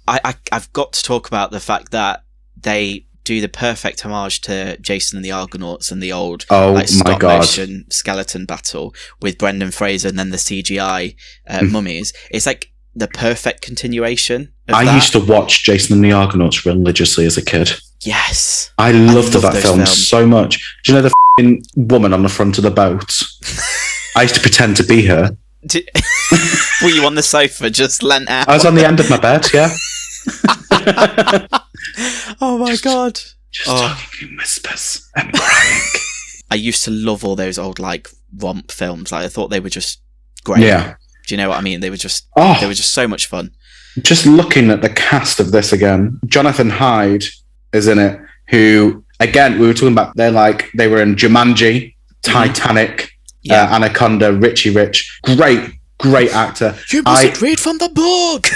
Speaker 3: I've got to talk about the fact that they do the perfect homage to Jason and the Argonauts and the old stop motion skeleton battle with Brendan Fraser and then the CGI mummies. It's like the perfect continuation of
Speaker 2: I used to watch Jason and the Argonauts religiously as a kid.
Speaker 3: Yes.
Speaker 2: I loved that film so much. Do you know the f***ing woman on the front of the boat? I used to pretend to be her.
Speaker 3: Were you on the sofa just leant out?
Speaker 2: I was on the end of my bed, yeah.
Speaker 3: Oh my god.
Speaker 2: Just talking in whispers and crying.
Speaker 3: I used to love all those old like romp films. Like, I thought they were just great.
Speaker 2: Yeah.
Speaker 3: Do you know what I mean? They were just so much fun.
Speaker 2: Just looking at the cast of this again, Jonathan Hyde is in it, who again we were talking about, they were in Jumanji, Titanic, Anaconda, Richie Rich. Great actor.
Speaker 3: You mustn't read from the book.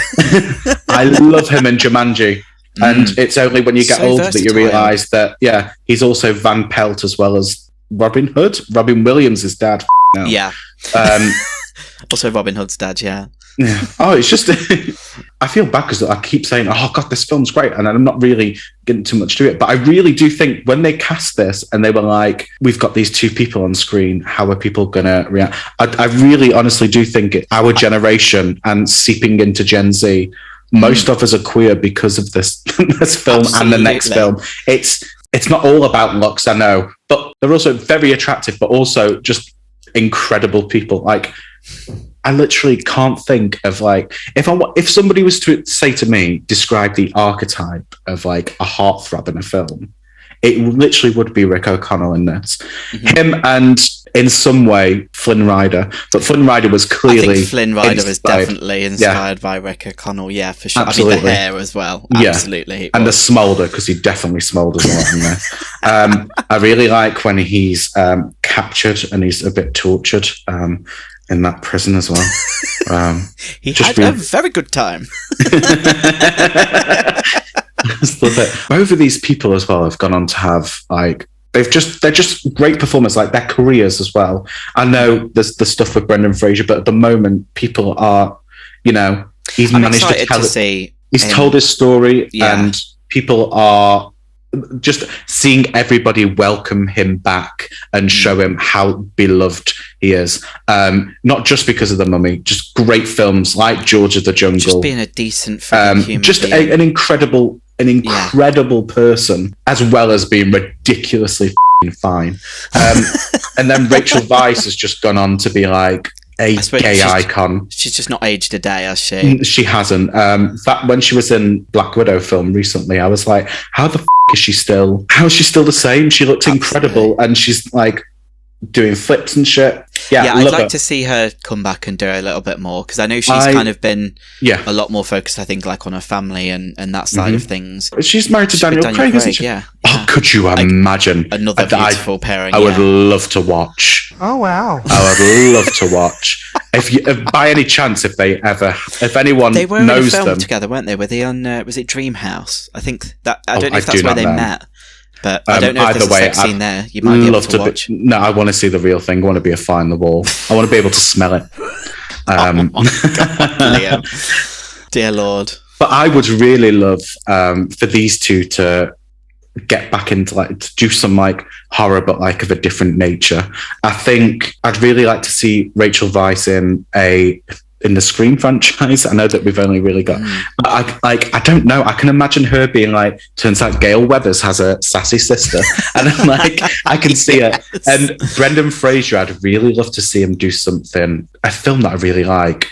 Speaker 2: I love him in Jumanji. And it's only when you get older that you realise that, he's also Van Pelt as well as Robin Hood. Robin Williams' dad. Now.
Speaker 3: Yeah. Also Robin Hood's dad, yeah.
Speaker 2: Oh, it's just... I feel bad because I keep saying, oh, God, this film's great. And I'm not really getting too much to it. But I really do think when they cast this and they were like, we've got these two people on screen, how are people going to react? I really honestly do think our generation and seeping into Gen Z, most of us are queer because of this film. Absolutely. And the next film. It's not all about looks, I know, but they're also very attractive, but also just incredible people. Like, I literally can't think of if somebody was to say to me, describe the archetype of like a heartthrob in a film, it literally would be Rick O'Connell in this. Him and in some way Flynn Rider, but Flynn Rider was clearly...
Speaker 3: I think Flynn Rider was definitely inspired by Rick O'Connell, for sure. Absolutely. I mean, the hair as well, absolutely.
Speaker 2: And the smolder, because he definitely smolders a lot in there. I really like when he's captured and he's a bit tortured in that prison as well.
Speaker 3: He had a very good time.
Speaker 2: Both of these people as well have gone on to have they're just great performers, like their careers as well. I know there's the stuff with Brendan Fraser, but at the moment people are, he's managed to tell he's told his story, and people are just seeing everybody welcome him back and show him how beloved he is. Not just because of The Mummy, just great films like George of the Jungle.
Speaker 3: Just being a decent human
Speaker 2: just
Speaker 3: being.
Speaker 2: an incredible person, as well as being ridiculously fine. And then Rachel Weisz has just gone on to be like a gay icon.
Speaker 3: She's just not aged a day, has she?
Speaker 2: She hasn't. That when she was in Black Widow film recently, I was like, how the is she still? How is she still the same? She looks incredible, and she's like doing flips and shit.
Speaker 3: I'd like to see her come back and do a little bit more, because I know she's kind of been a lot more focused, I think, like on her family and that side of things.
Speaker 2: She's married to Daniel Craig, isn't she?
Speaker 3: Yeah.
Speaker 2: Oh, could you imagine?
Speaker 3: Another beautiful pairing.
Speaker 2: I would love to watch.
Speaker 4: Oh, wow.
Speaker 2: I would love to watch. If by any chance, if anyone
Speaker 3: they were
Speaker 2: knows
Speaker 3: in a film
Speaker 2: them
Speaker 3: together, weren't they? Were they on? Was it Dreamhouse? I think that. I don't know if that's where they met. But I don't know if there's a sex scene there. You might be able to watch.
Speaker 2: No, I want to see the real thing. I want to be a fly on the wall. I want to be able to smell it.
Speaker 3: Oh my God, Liam. Dear Lord.
Speaker 2: But I would really love for these two to get back into to do some horror, but of a different nature. I think I'd really like to see Rachel Weisz in the Scream franchise. I know that we've only really got, but I don't know. I can imagine her being turns out Gail Weathers has a sassy sister, and I'm I can see it. And Brendan Fraser, I'd really love to see him do a film that I really like.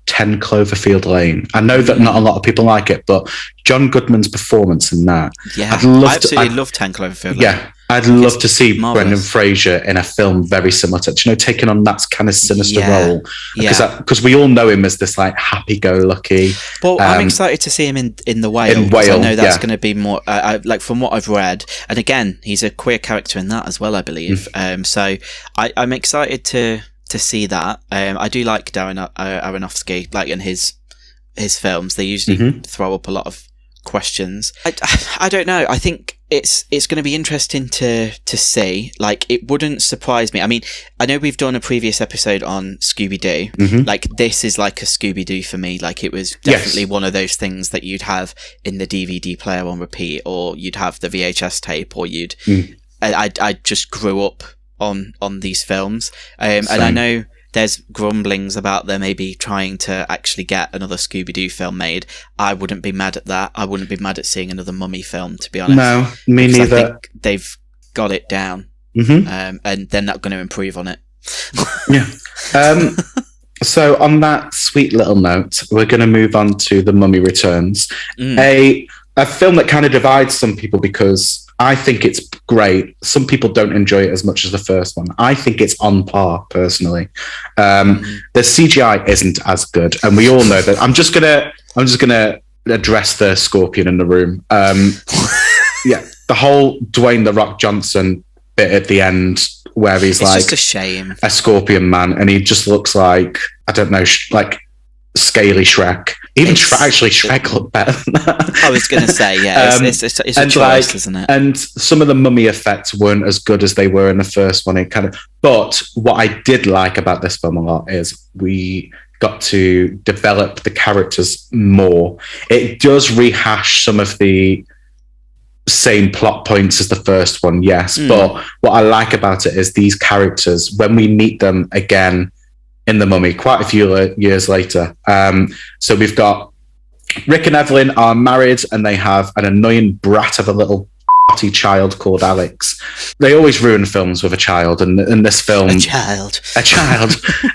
Speaker 2: 10 Cloverfield Lane. I know that not a lot of people like it, but John Goodman's performance in that.
Speaker 3: Yeah, I absolutely love 10 Cloverfield Lane.
Speaker 2: Yeah, I'd love to see Brendan Fraser in a film very similar to, taking on that kind of sinister role. Because we all know him as this happy-go-lucky.
Speaker 3: Well, I'm excited to see him in The Whale. In Whale, I know that's going to be more, from what I've read. And again, he's a queer character in that as well, I believe. So I'm excited to see that. I do like Darren Aronofsky, in his films. They usually throw up a lot of questions. I don't know. I think it's going to be interesting to see. It wouldn't surprise me. I mean, I know we've done a previous episode on Scooby-Doo. This is like a Scooby-Doo for me. It was definitely one of those things that you'd have in the DVD player on repeat, or you'd have the VHS tape, or I just grew up on these films. And I know there's grumblings about them maybe trying to actually get another Scooby-Doo film made. I wouldn't be mad at that. I wouldn't be mad at seeing another Mummy film, to be honest.
Speaker 2: No, me neither.
Speaker 3: I think they've got it down, and they're not going to improve on it.
Speaker 2: Yeah. So on that sweet little note, we're going to move on to The Mummy Returns, a film that kind of divides some people because I think it's great. Some people don't enjoy it as much as the first one. I think it's on par, personally. The CGI isn't as good, and we all know that. I'm just gonna address the scorpion in the room. The whole Dwayne "The Rock" Johnson bit at the end, where he's
Speaker 3: it's just a shame,
Speaker 2: a scorpion man, and he just looks like, I don't know, scaly Shrek. Even Shrek looked better than that.
Speaker 3: I was going to say, it's a choice, isn't it?
Speaker 2: And some of the mummy effects weren't as good as they were in the first one. But what I did like about this film a lot is we got to develop the characters more. It does rehash some of the same plot points as the first one, yes. But what I like about it is these characters, when we meet them again in The Mummy, quite a few years later. So we've got Rick and Evelyn are married, and they have an annoying brat of a little child called Alex. They always ruin films with a child, and in this film,
Speaker 3: a child,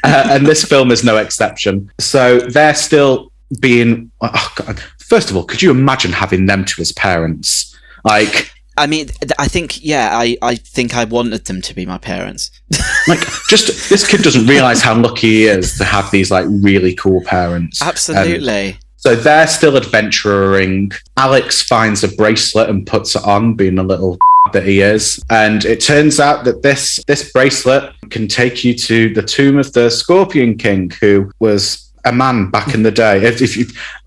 Speaker 2: and this film is no exception. So they're still being. Oh God. First of all, could you imagine having them two as parents?
Speaker 3: I mean, I think, I think I wanted them to be my parents.
Speaker 2: Just this kid doesn't realize how lucky he is to have these really cool parents.
Speaker 3: Absolutely.
Speaker 2: So they're still adventuring. Alex finds a bracelet and puts it on, being a little that he is. And it turns out that this bracelet can take you to the tomb of the Scorpion King, who was a man back in the day.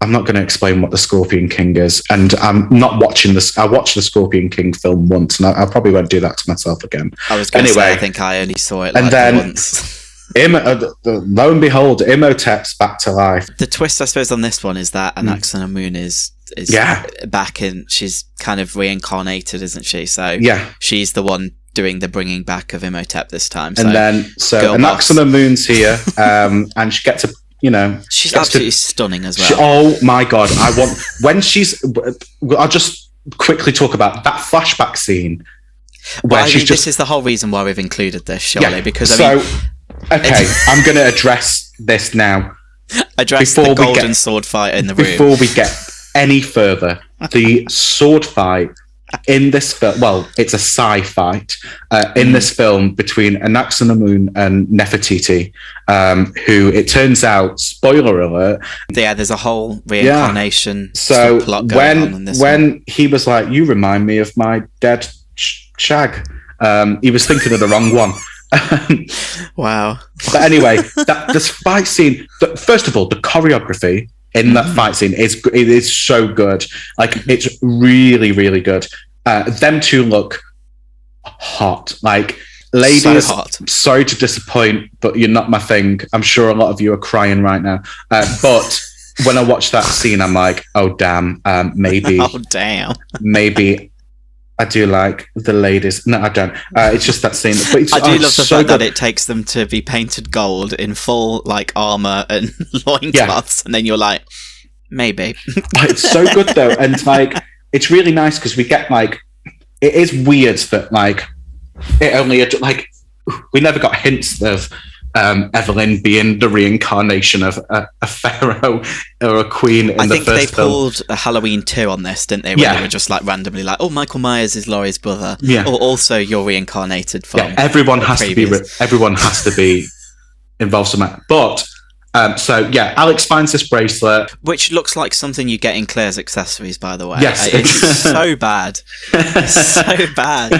Speaker 2: I'm not going to explain what the Scorpion King is, and I'm not watching this. I watched the Scorpion King film once, and I probably won't do that to myself again.
Speaker 3: I was going to say, I think I only saw it once.
Speaker 2: Lo and behold, Imhotep's back to life.
Speaker 3: The twist, I suppose, on this one is that Anaxana Moon is back, and she's kind of reincarnated, isn't she? So she's the one doing the bringing back of Imhotep this time.
Speaker 2: And then Anaxana Moon's here, and she gets a.
Speaker 3: She's absolutely stunning as well.
Speaker 2: Oh my God. I'll just quickly talk about that flashback scene.
Speaker 3: This is the whole reason why we've included this, surely, because I'm
Speaker 2: going to address this now.
Speaker 3: Address the golden sword fight in the room.
Speaker 2: Before we get any further, the sword fight in this film, well, it's a fight in this film between Anaxana Moon and Nefertiti, who it turns out, spoiler alert.
Speaker 3: Yeah, there's a whole reincarnation
Speaker 2: so
Speaker 3: plot going on in this
Speaker 2: when he was like, "You remind me of my dead shag," he was thinking of the wrong one.
Speaker 3: Wow.
Speaker 2: But anyway, this fight scene, first of all, the choreography in that fight scene it is so good. It's really, really good. Them two look hot. Ladies,
Speaker 3: so hot.
Speaker 2: Sorry to disappoint, but you're not my thing. I'm sure a lot of you are crying right now. But when I watch that scene, I'm like, oh damn, maybe,
Speaker 3: Oh damn.
Speaker 2: maybe I do like the ladies. No, I don't. It's just that scene. But it's,
Speaker 3: I do love the
Speaker 2: so
Speaker 3: fact
Speaker 2: good.
Speaker 3: that it takes them to be painted gold in full like armor and loincloths, and then you're like, maybe.
Speaker 2: It's so good though, and like it's really nice because we get like it is weird that like it only like we never got hints of Evelyn being the reincarnation of a pharaoh or a queen in the first film.
Speaker 3: I think they pulled a Halloween 2 on this, didn't they? When they were just like randomly like, oh, Michael Myers is Laurie's brother.
Speaker 2: Yeah.
Speaker 3: Or also you're reincarnated from.
Speaker 2: Yeah, everyone has to be involved somehow. But so yeah, Alex finds this bracelet,
Speaker 3: which looks like something you get in Claire's accessories, by the way.
Speaker 2: Yes,
Speaker 3: it's so bad. It's so bad.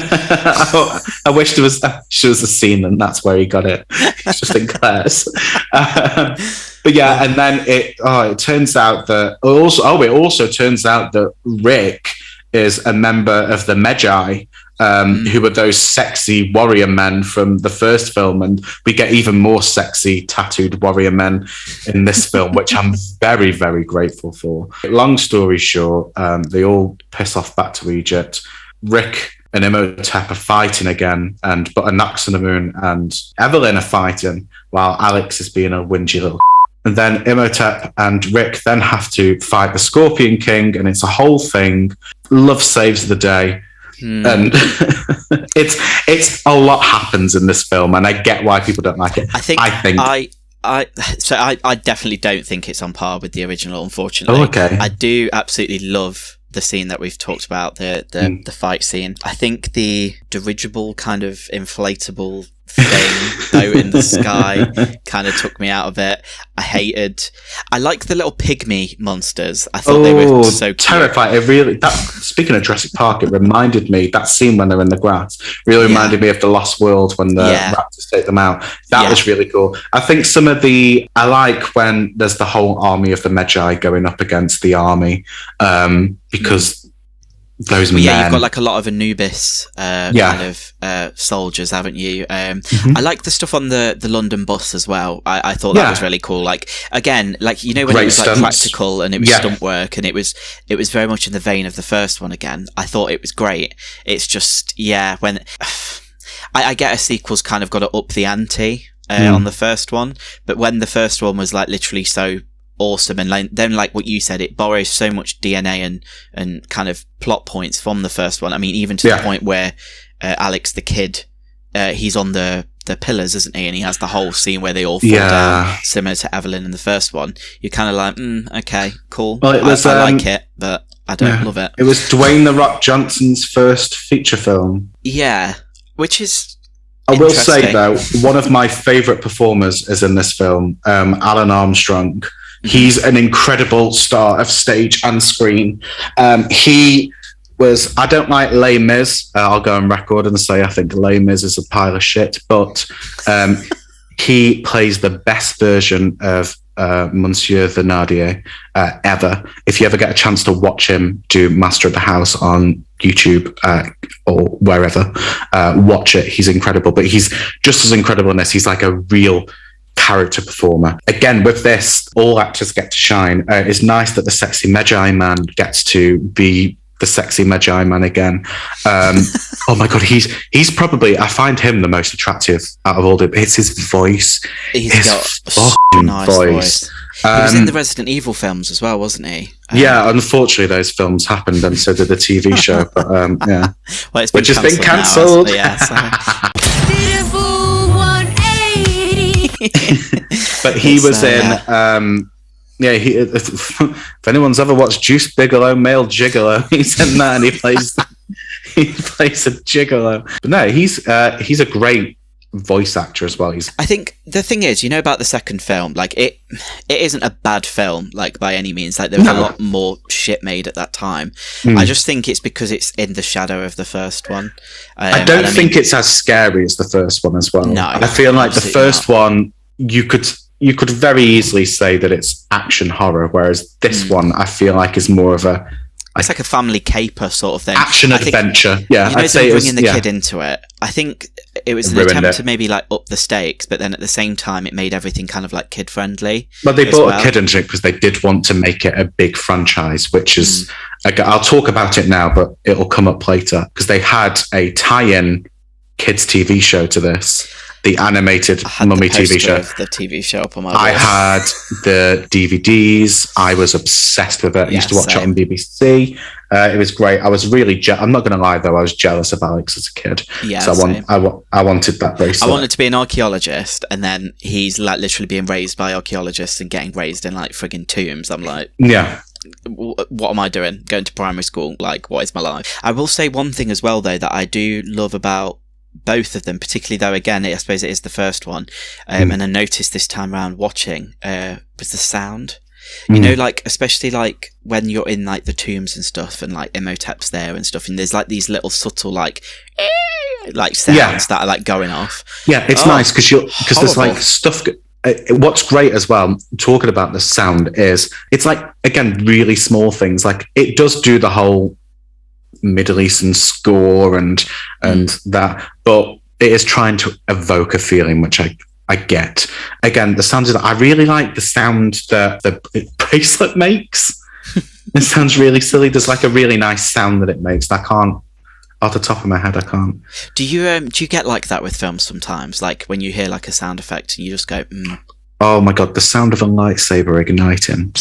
Speaker 2: I wish there was a scene, and that's where he got it. It's just in Claire's. But yeah, and then it turns out that it also turns out that Rick is a member of the Magi. Who were those sexy warrior men from the first film, and we get even more sexy tattooed warrior men in this film, which I'm very, very grateful for. Long story short, they all piss off back to Egypt. Rick and Imhotep are fighting again, and Butter Knocks on the Moon and Evelyn are fighting while Alex is being a whingy little. And then Imhotep and Rick then have to fight the Scorpion King, and it's a whole thing. Love saves the day. And it's a lot happens in this film, and I get why people don't like it.
Speaker 3: I definitely don't think it's on par with the original, unfortunately.
Speaker 2: Oh, okay.
Speaker 3: I do absolutely love the scene that we've talked about, the fight scene. I think the dirigible kind of inflatable thing out in the sky kind of took me out of it. I like the little pygmy monsters. I thought they were so cute.
Speaker 2: Terrifying. Speaking of Jurassic Park, it reminded me, that scene when they're in the grass really reminded me of The Lost World when the raptors take them out. That was really cool. I think I like when there's the whole army of the Magi going up against the army, because those men.
Speaker 3: Yeah, you've got like a lot of Anubis kind of soldiers, haven't you? I like the stuff on the London bus as well. I thought that was really cool. Like, again, like, you know, when
Speaker 2: Great
Speaker 3: it was like
Speaker 2: stunts.
Speaker 3: practical and it was stunt work, and it was very much in the vein of the first one again. I thought it was great. It's just, when I get a sequel's kind of got to up the ante on the first one, but when the first one was like literally so awesome, and then like what you said, it borrows so much DNA and kind of plot points from the first one. I mean, even to the point where Alex the kid, he's on the pillars, isn't he? And he has the whole scene where they all fall down, similar to Evelyn in the first one. You're kind of like, okay, cool.
Speaker 2: Well,
Speaker 3: I like it, but I don't love it.
Speaker 2: It was Dwayne "The Rock" Johnson's first feature film. Yeah,
Speaker 3: which is.
Speaker 2: I will say though, one of my favourite performers is in this film, Alan Armstrong. He's an incredible star of stage and screen. He was, I don't like Les Mis. I'll go on record and say I think Les Mis is a pile of shit, but he plays the best version of Monsieur Thénardier ever. If you ever get a chance to watch him do Master of the House on YouTube or wherever, watch it. He's incredible, but he's just as incredible in this. He's like a real character performer. Again, with this, all actors get to shine. It's nice that the sexy Magi man gets to be the sexy Magi man again. Oh my God, he's probably, I find him the most attractive out of all the, it's his voice.
Speaker 3: He's got such a nice voice. He was in the Resident Evil films as well, wasn't he?
Speaker 2: Yeah, unfortunately those films happened, and so did the TV show, but yeah.
Speaker 3: Well, it's been
Speaker 2: which has been cancelled. But he was in if anyone's ever watched Juice Bigelow, Male Gigolo, he's in that, and he plays a gigolo. But no, he's a great voice actor as well. I
Speaker 3: think the thing is, you know, about the second film, like it isn't a bad film, like by any means. Like there was a lot more shit made at that time. I just think it's because it's in the shadow of the first one.
Speaker 2: I don't think it's as scary as the first one as well. No, I feel like the first one you could very easily say that it's action horror, whereas this one I feel like is more of it's
Speaker 3: like a family caper sort of thing.
Speaker 2: Action adventure. Yeah,
Speaker 3: I'd say bringing the kid into it. I think it was an
Speaker 2: ruined
Speaker 3: attempt
Speaker 2: it.
Speaker 3: to maybe like up the stakes, but then at the same time it made everything kind of like kid friendly.
Speaker 2: But they brought a kid into it because they did want to make it a big franchise, which is, I'll talk about it now, but it'll come up later, because they had a tie-in kids TV show to this. The animated Mummy TV show.
Speaker 3: The TV show up on my
Speaker 2: I
Speaker 3: wall.
Speaker 2: had the DVDs. I was obsessed with it. I used to watch it on BBC. It was great. I was really I'm not going to lie, though. I was jealous of Alex as a kid.
Speaker 3: Yeah,
Speaker 2: so I wanted that bracelet.
Speaker 3: I wanted to be an archaeologist, and then he's like literally being raised by archaeologists and getting raised in like frigging tombs. I'm like,
Speaker 2: yeah.
Speaker 3: What am I doing? Going to primary school? Like, what is my life? I will say one thing as well, though, that I do love about both of them, particularly though, again, I suppose it is the first one, and I noticed this time around watching was the sound. You know, like, especially like when you're in like the tombs and stuff, and like Imhotep's there and stuff, and there's like these little subtle like sounds that are like going off.
Speaker 2: Yeah, it's nice because there's like stuff. What's great as well, talking about the sound, is it's like, again, really small things. Like, it does do the whole Middle Eastern score and that, but it is trying to evoke a feeling, which I get. Again, the sounds that I really like the sound that the bracelet makes. It sounds really silly. There's like a really nice sound that it makes. I can't, off the top of my head, I can't. Do
Speaker 3: you get like that with films sometimes? Like when you hear like a sound effect and you just go,
Speaker 2: Oh my God, the sound of a lightsaber igniting.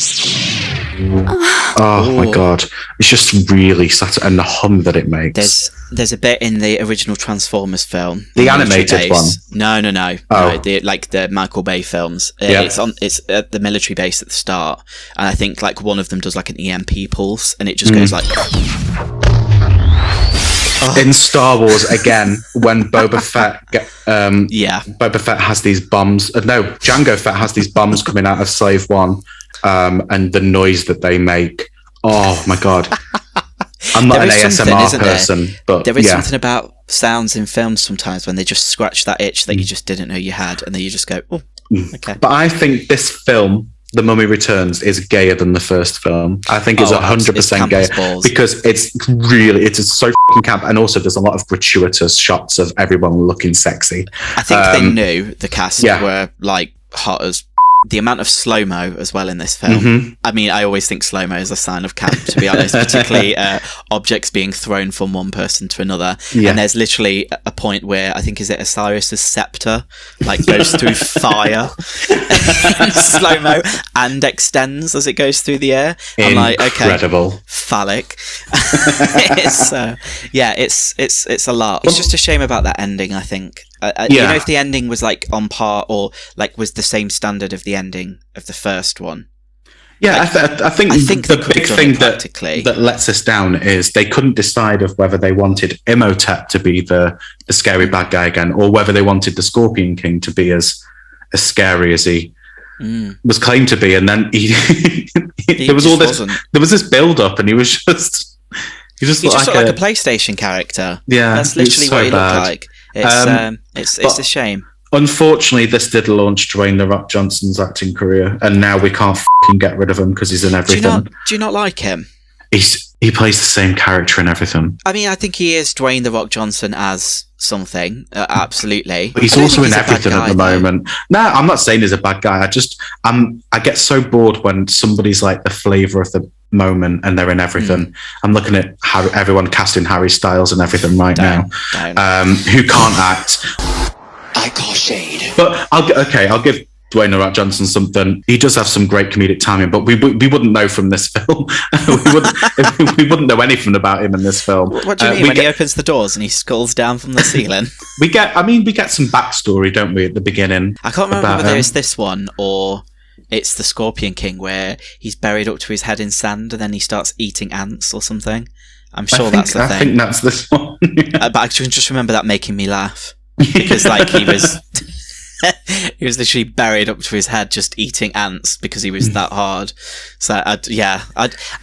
Speaker 2: Oh my God, it's just really and the hum that it makes.
Speaker 3: There's a bit in the original Transformers film,
Speaker 2: the animated one.
Speaker 3: No, the Michael Bay films. It's at the military base at the start, and I think like one of them does like an EMP pulse, and it just goes like.
Speaker 2: In Star Wars, again, when Boba Fett, Boba Fett has these bombs. Jango Fett has these bombs coming out of Slave One, and the noise that they make. Oh my God! I'm not an ASMR person, but
Speaker 3: there is something about sounds in films sometimes when they just scratch that itch that you just didn't know you had, and then you just go, "Oh, okay."
Speaker 2: But I think this film, The Mummy Returns, is gayer than the first film. I think it's 100% gayer because it's so fucking camp, and also there's a lot of gratuitous shots of everyone looking sexy.
Speaker 3: I think they knew the cast were like hot as. The amount of slow-mo as well in this film. I mean, I always think slow-mo is a sign of camp, to be honest, particularly objects being thrown from one person to another. And there's literally a point where, I think, is it Osiris's scepter, like goes through fire in slow-mo and extends as it goes through the air. I'm like, okay, incredible. Phallic. It's a lot. It's just a shame about that ending, I think. You know, if the ending was like on par or like was the same standard of the ending of the first one.
Speaker 2: Yeah, like, I think the big thing that lets us down is they couldn't decide of whether they wanted Imhotep to be the scary bad guy again, or whether they wanted the Scorpion King to be as scary as he was claimed to be. And then there was this build up, and he just looked like a PlayStation character. Yeah,
Speaker 3: that's literally what he looked like. It's a shame.
Speaker 2: Unfortunately, this did launch Dwayne "The Rock" Johnson's acting career, and now we can't get rid of him because he's in everything.
Speaker 3: Do you not like him?
Speaker 2: He plays the same character in everything.
Speaker 3: I mean, I think he is Dwayne "The Rock" Johnson as something, absolutely.
Speaker 2: But he's also in everything at the moment. No, I'm not saying he's a bad guy. I get so bored when somebody's like the flavour of the moment and they're in everything. I'm looking at how everyone casting Harry Styles and everything right now, who can't act.
Speaker 4: I call shade.
Speaker 2: But I'll give Dwayne "The Rock" Johnson something. He does have some great comedic timing, but we wouldn't know from this film. we wouldn't know anything about him in this film.
Speaker 3: What do you mean when he opens the doors and he skulls down from the ceiling?
Speaker 2: we get some backstory, don't we, at the beginning?
Speaker 3: I can't remember whether it's this one or it's the Scorpion King where he's buried up to his head in sand and then he starts eating ants or something. I'm sure that's the thing.
Speaker 2: I think that's this one.
Speaker 3: But I just remember that making me laugh because like he was literally buried up to his head just eating ants because he was that hard. So I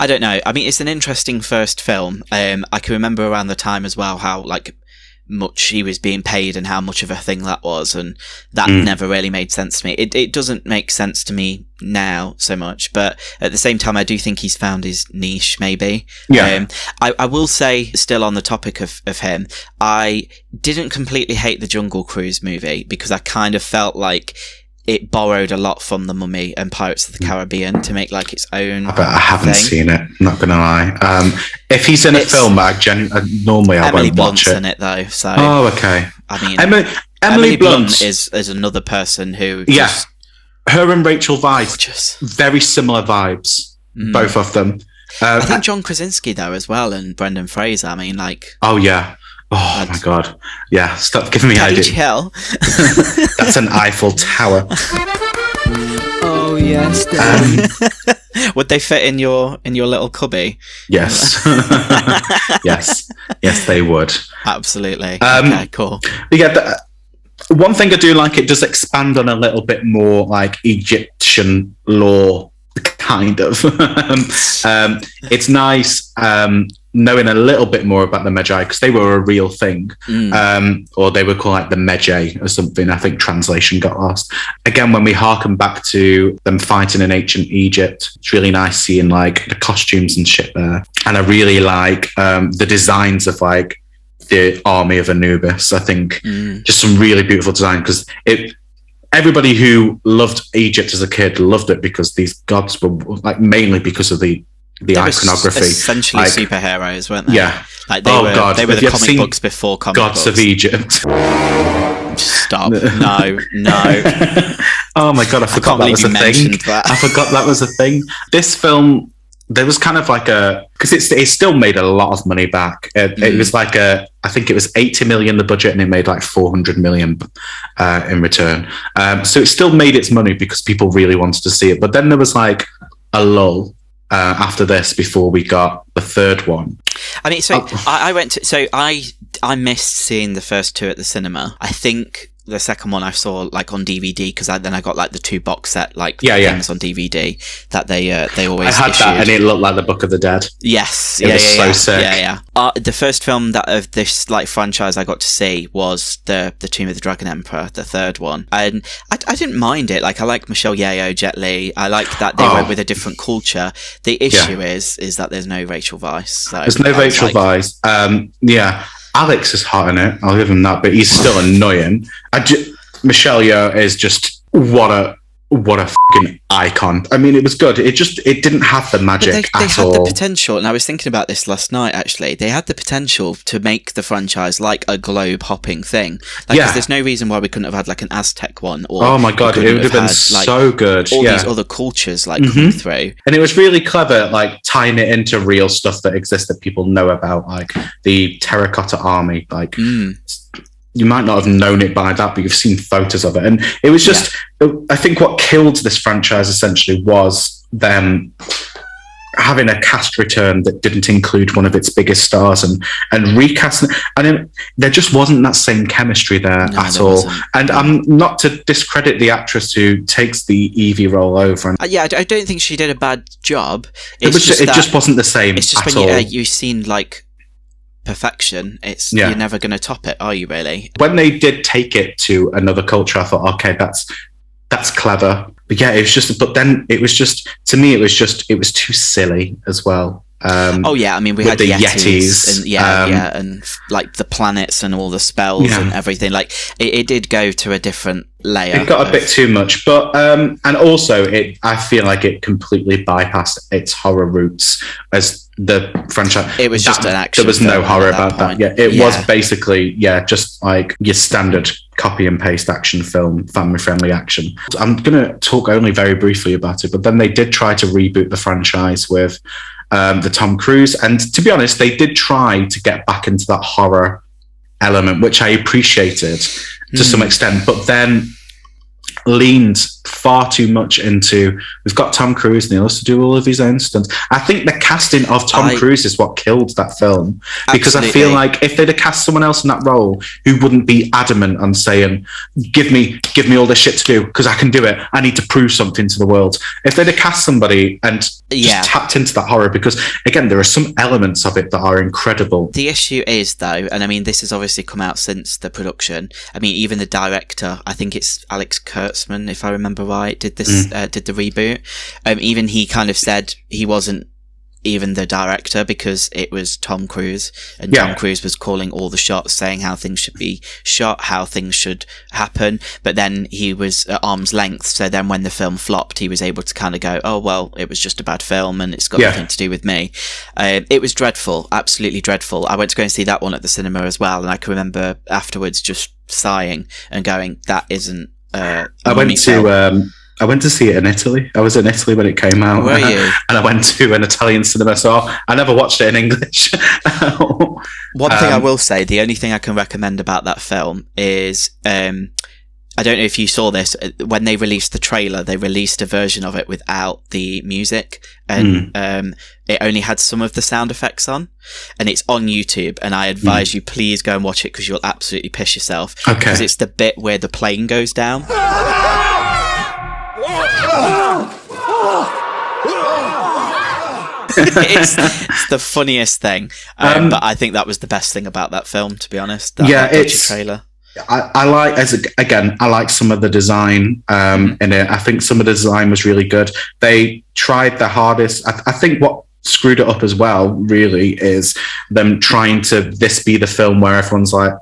Speaker 3: don't know. I mean, it's an interesting first film. I can remember around the time as well how like much he was being paid and how much of a thing that was, and that never really made sense to me. It doesn't make sense to me now so much, but at the same time I do think he's found his niche, maybe. I will say, still on the topic of him, I didn't completely hate the Jungle Cruise movie because I kind of felt like it borrowed a lot from The Mummy and Pirates of the Caribbean to make like its own.
Speaker 2: But I haven't seen it. I'm not gonna lie. If he's in a film, normally I
Speaker 3: Emily
Speaker 2: won't
Speaker 3: Blunt's
Speaker 2: watch it.
Speaker 3: in it though, so.
Speaker 2: Oh, okay.
Speaker 3: I mean,
Speaker 2: Emily
Speaker 3: Blunt is another person who.
Speaker 2: Yes, her and Rachel Weisz,
Speaker 3: gorgeous.
Speaker 2: very similar vibes, both of them.
Speaker 3: I think John Krasinski though as well, and Brendan Fraser. I mean, like.
Speaker 2: Oh yeah. Oh my god. Yeah, stop giving me ideas.
Speaker 3: Hell.
Speaker 2: That's an Eiffel Tower.
Speaker 3: Oh yes. Would they fit in your little cubby?
Speaker 2: Yes. Yes, they would.
Speaker 3: Absolutely. Okay, cool.
Speaker 2: Yeah, one thing I do like, it does expand on a little bit more like Egyptian lore, kind of. It's nice knowing a little bit more about the Magi, because they were a real thing, or they were called like the Medjay or something. I think translation got lost. Again, when we harken back to them fighting in ancient Egypt, it's really nice seeing like the costumes and shit there. And I really like the designs of like the army of Anubis. I think just some really beautiful design, because everybody who loved Egypt as a kid loved it because these gods were like mainly because of the iconography.
Speaker 3: Essentially like, superheroes, weren't they?
Speaker 2: Yeah.
Speaker 3: Like they were the comic books before comic
Speaker 2: Gods
Speaker 3: books.
Speaker 2: of Egypt.
Speaker 3: Stop. No.
Speaker 2: Oh my god, I forgot that was a thing. I forgot that was a thing. This film, there was kind of like because it still made a lot of money back. It was like I think it was 80 million the budget, and it made like 400 million in return. So it still made its money because people really wanted to see it. But then there was like a lull after this before we got the third one.
Speaker 3: I mean, so I missed seeing the first two at the cinema. I think the second one I saw like on DVD, because then I got like the 2 box set things on DVD that they always
Speaker 2: I had
Speaker 3: issued.
Speaker 2: that, and it looked like the Book of the Dead.
Speaker 3: Yes,
Speaker 2: it was so sick.
Speaker 3: Yeah. The first film that of this like franchise I got to see was the Tomb of the Dragon Emperor, the third one, and I didn't mind it. Like I like Michelle Yeoh, Jet Li. I like that they went with a different culture. The issue is that there's no Rachel Weisz. So
Speaker 2: there's no Rachel Weisz. Yeah. Alex is hot in it, I'll give him that, but he's still annoying. Michelle Yeoh is just what a fucking icon. I mean, it was good. It didn't have the magic
Speaker 3: they
Speaker 2: at
Speaker 3: had
Speaker 2: all.
Speaker 3: The potential, and I was thinking about this last night. Actually, they had the potential to make the franchise like a globe hopping thing. Like, 'cause there's no reason why we couldn't have had like an Aztec one. Or
Speaker 2: oh my god, it would have been so good.
Speaker 3: All these other cultures like coming through,
Speaker 2: and it was really clever, like tying it into real stuff that exists that people know about, like the Terracotta Army. Like you might not have known it by that, but you've seen photos of it, and it was just. I think what killed this franchise essentially was them having a cast return that didn't include one of its biggest stars and recasting. And there just wasn't that same chemistry there at all. Wasn't. And I'm not to discredit the actress who takes the Evie role over. And
Speaker 3: I don't think she did a bad job.
Speaker 2: It just wasn't the same.
Speaker 3: It's just
Speaker 2: at
Speaker 3: when
Speaker 2: all.
Speaker 3: you've seen like perfection, you're never going to top it, are you? Really?
Speaker 2: When they did take it to another culture, I thought, okay, that's clever. But yeah, it was just. But then it was just, to me, it was too silly as well.
Speaker 3: I mean, we had the Yetis and and like the planets and all the spells and everything. Like it did go to a different layer.
Speaker 2: It got a bit too much, but and also I feel like it completely bypassed its horror roots as the franchise.
Speaker 3: It was just an action.
Speaker 2: There was no horror about that. Yeah, it was basically just like your standard copy and paste action film, family friendly action. I'm gonna talk only very briefly about it, but then they did try to reboot the franchise with the Tom Cruise, and to be honest, they did try to get back into that horror element, which I appreciated to some extent, but then leaned far too much into, we've got Tom Cruise and he loves to do all of his own stunts. I think the casting of Tom Cruise is what killed that film. Because I feel like if they'd have cast someone else in that role who wouldn't be adamant on saying, give me all this shit to do because I can do it. I need to prove something to the world. If they'd have cast somebody and just tapped into that horror, because again, there are some elements of it that are incredible.
Speaker 3: The issue is though, and I mean, this has obviously come out since the production. I mean, even the director, I think it's Alex Kurtzman, if I remember right, did this, did the reboot. Even he kind of said he wasn't even the director because it was Tom Cruise, and Tom Cruise was calling all the shots, saying how things should be shot, how things should happen, but then he was at arm's length, so then when the film flopped he was able to kind of go, oh well, it was just a bad film and it's got nothing to do with me. It was dreadful, absolutely dreadful. I went to go and see that one at the cinema as well, and I can remember afterwards just sighing and going, that isn't
Speaker 2: I went to see it in Italy. I was in Italy when it came out.
Speaker 3: Were you?
Speaker 2: And I went to an Italian cinema, so I never watched it in English.
Speaker 3: One thing I will say, the only thing I can recommend about that film is, I don't know if you saw this, when they released the trailer, they released a version of it without the music, and it only had some of the sound effects on, and it's on YouTube, and I advise you, please go and watch it because you'll absolutely piss yourself. Okay. Because it's the bit where the plane goes down. It's the funniest thing, but I think that was the best thing about that film, to be honest. It's trailer.
Speaker 2: I like some of the design in it. I think some of the design was really good. They tried their hardest. I think what screwed it up as well, really, is them trying to this be the film where everyone's like,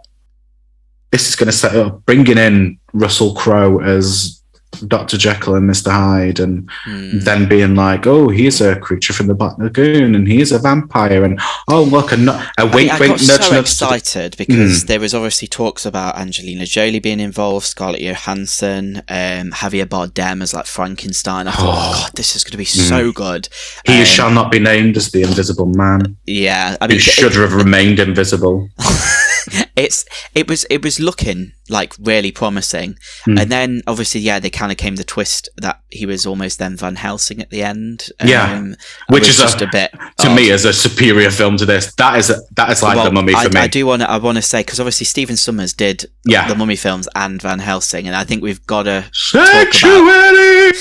Speaker 2: this is going to set up, bringing in Russell Crowe as Dr. Jekyll and Mr. Hyde, and then being like, oh, he's a creature from the Black Lagoon, and he's a vampire, and oh, look, I got
Speaker 3: so excited because there was obviously talks about Angelina Jolie being involved, Scarlett Johansson, Javier Bardem as like Frankenstein. I thought, oh God, this is going to be so good.
Speaker 2: He shall not be named as the Invisible Man.
Speaker 3: Yeah, I mean,
Speaker 2: he should have remained invisible.
Speaker 3: It was looking like really promising, and then obviously they kind of came the twist that he was almost then Van Helsing at the end,
Speaker 2: which is
Speaker 3: just a bit
Speaker 2: to me as a superior film to this. That is like The Mummy for me.
Speaker 3: I want to say, because obviously Stephen Sommers did the Mummy films and Van Helsing, and I think we've got to
Speaker 2: sexuality.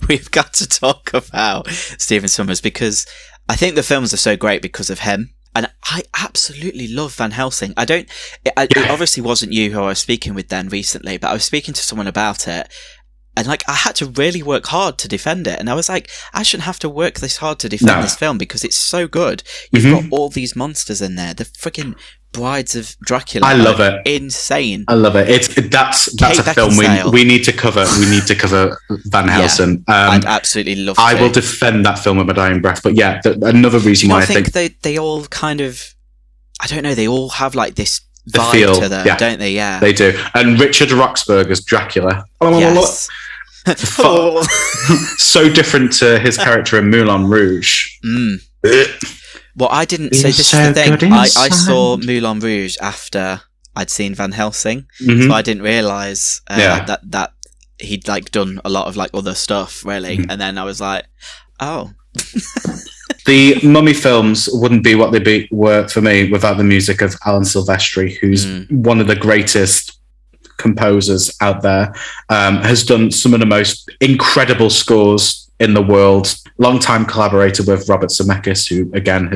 Speaker 3: We've got to talk about Stephen Sommers because I think the films are so great because of him. And I absolutely love Van Helsing. It obviously wasn't you who I was speaking with then recently, but I was speaking to someone about it, and like I had to really work hard to defend it. And I was like, I shouldn't have to work this hard to defend this film because it's so good. You've got all these monsters in there. The freaking Brides of Dracula.
Speaker 2: I love it.
Speaker 3: Insane.
Speaker 2: I love it. That's a film we need to cover. We need to cover Van Helsing.
Speaker 3: I'd absolutely love to.
Speaker 2: I will defend that film with my dying breath. But another reason why I think
Speaker 3: they all kind of, I don't know, they all have like this vibe to them, don't they? Yeah,
Speaker 2: they do. And Richard Roxburgh as Dracula.
Speaker 3: Yes.
Speaker 2: So different to his character in Moulin Rouge.
Speaker 3: Well, I didn't say this is the thing. I saw Moulin Rouge after I'd seen Van Helsing, so I didn't realise that he'd like done a lot of like other stuff, really. And then I was like, oh.
Speaker 2: The Mummy films wouldn't be what they were for me without the music of Alan Silvestri, who's one of the greatest composers out there, has done some of the most incredible scores in the world. Long-time collaborator with Robert Zemeckis, who again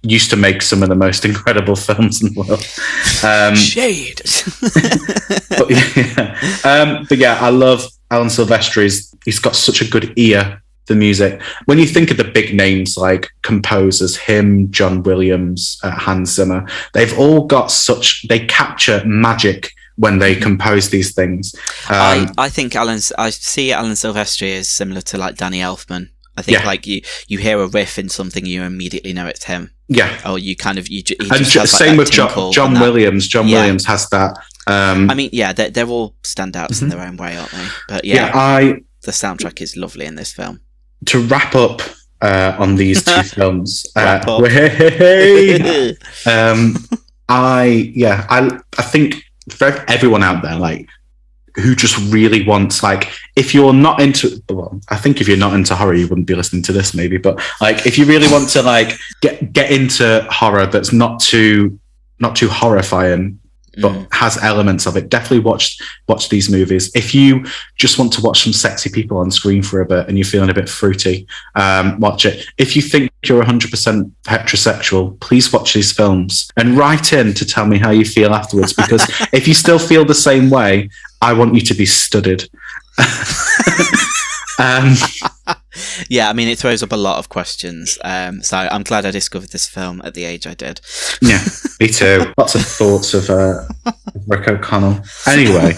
Speaker 2: used to make some of the most incredible films in the world.
Speaker 3: Shade.
Speaker 2: But I love Alan Silvestri's. He's got such a good ear for music. When you think of the big names like composers, him, John Williams, Hans Zimmer, they've all got they capture magic when they compose these things.
Speaker 3: I think I see Alan Silvestri as similar to like Danny Elfman. I think like you hear a riff in something, you immediately know it's him. Yeah. Or you kind of
Speaker 2: same with John Williams. John Williams has that.
Speaker 3: I mean, they're all standouts in their own way, aren't they? But the soundtrack is lovely in this film.
Speaker 2: To wrap up on these two films, I think for everyone out there, like, who just really wants, like, if you're not into, well, I think if you're not into horror, you wouldn't be listening to this maybe, but like, if you really want to like get into horror that's not too horrifying, but has elements of it, definitely watch these movies. If you just want to watch some sexy people on screen for a bit and you're feeling a bit fruity, watch it. If you think you're 100% heterosexual, please watch these films and write in to tell me how you feel afterwards, because if you still feel the same way, I want you to be studied.
Speaker 3: Yeah, I mean, it throws up a lot of questions. So I'm glad I discovered this film at the age I did.
Speaker 2: Yeah, me too. Lots of thoughts of Rick O'Connell. Anyway,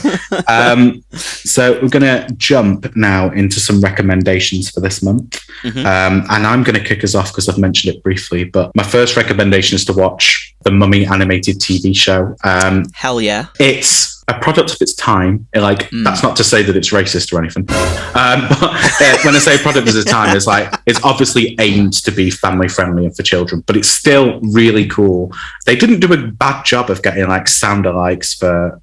Speaker 2: so we're going to jump now into some recommendations for this month. And I'm going to kick us off because I've mentioned it briefly. But my first recommendation is to watch the Mummy animated TV show.
Speaker 3: Hell yeah.
Speaker 2: It's a product of its time. Like, that's not to say that it's racist or anything. But when I say product of its time, it's obviously aimed to be family friendly and for children, but it's still really cool. They didn't do a bad job of getting like sound alikes for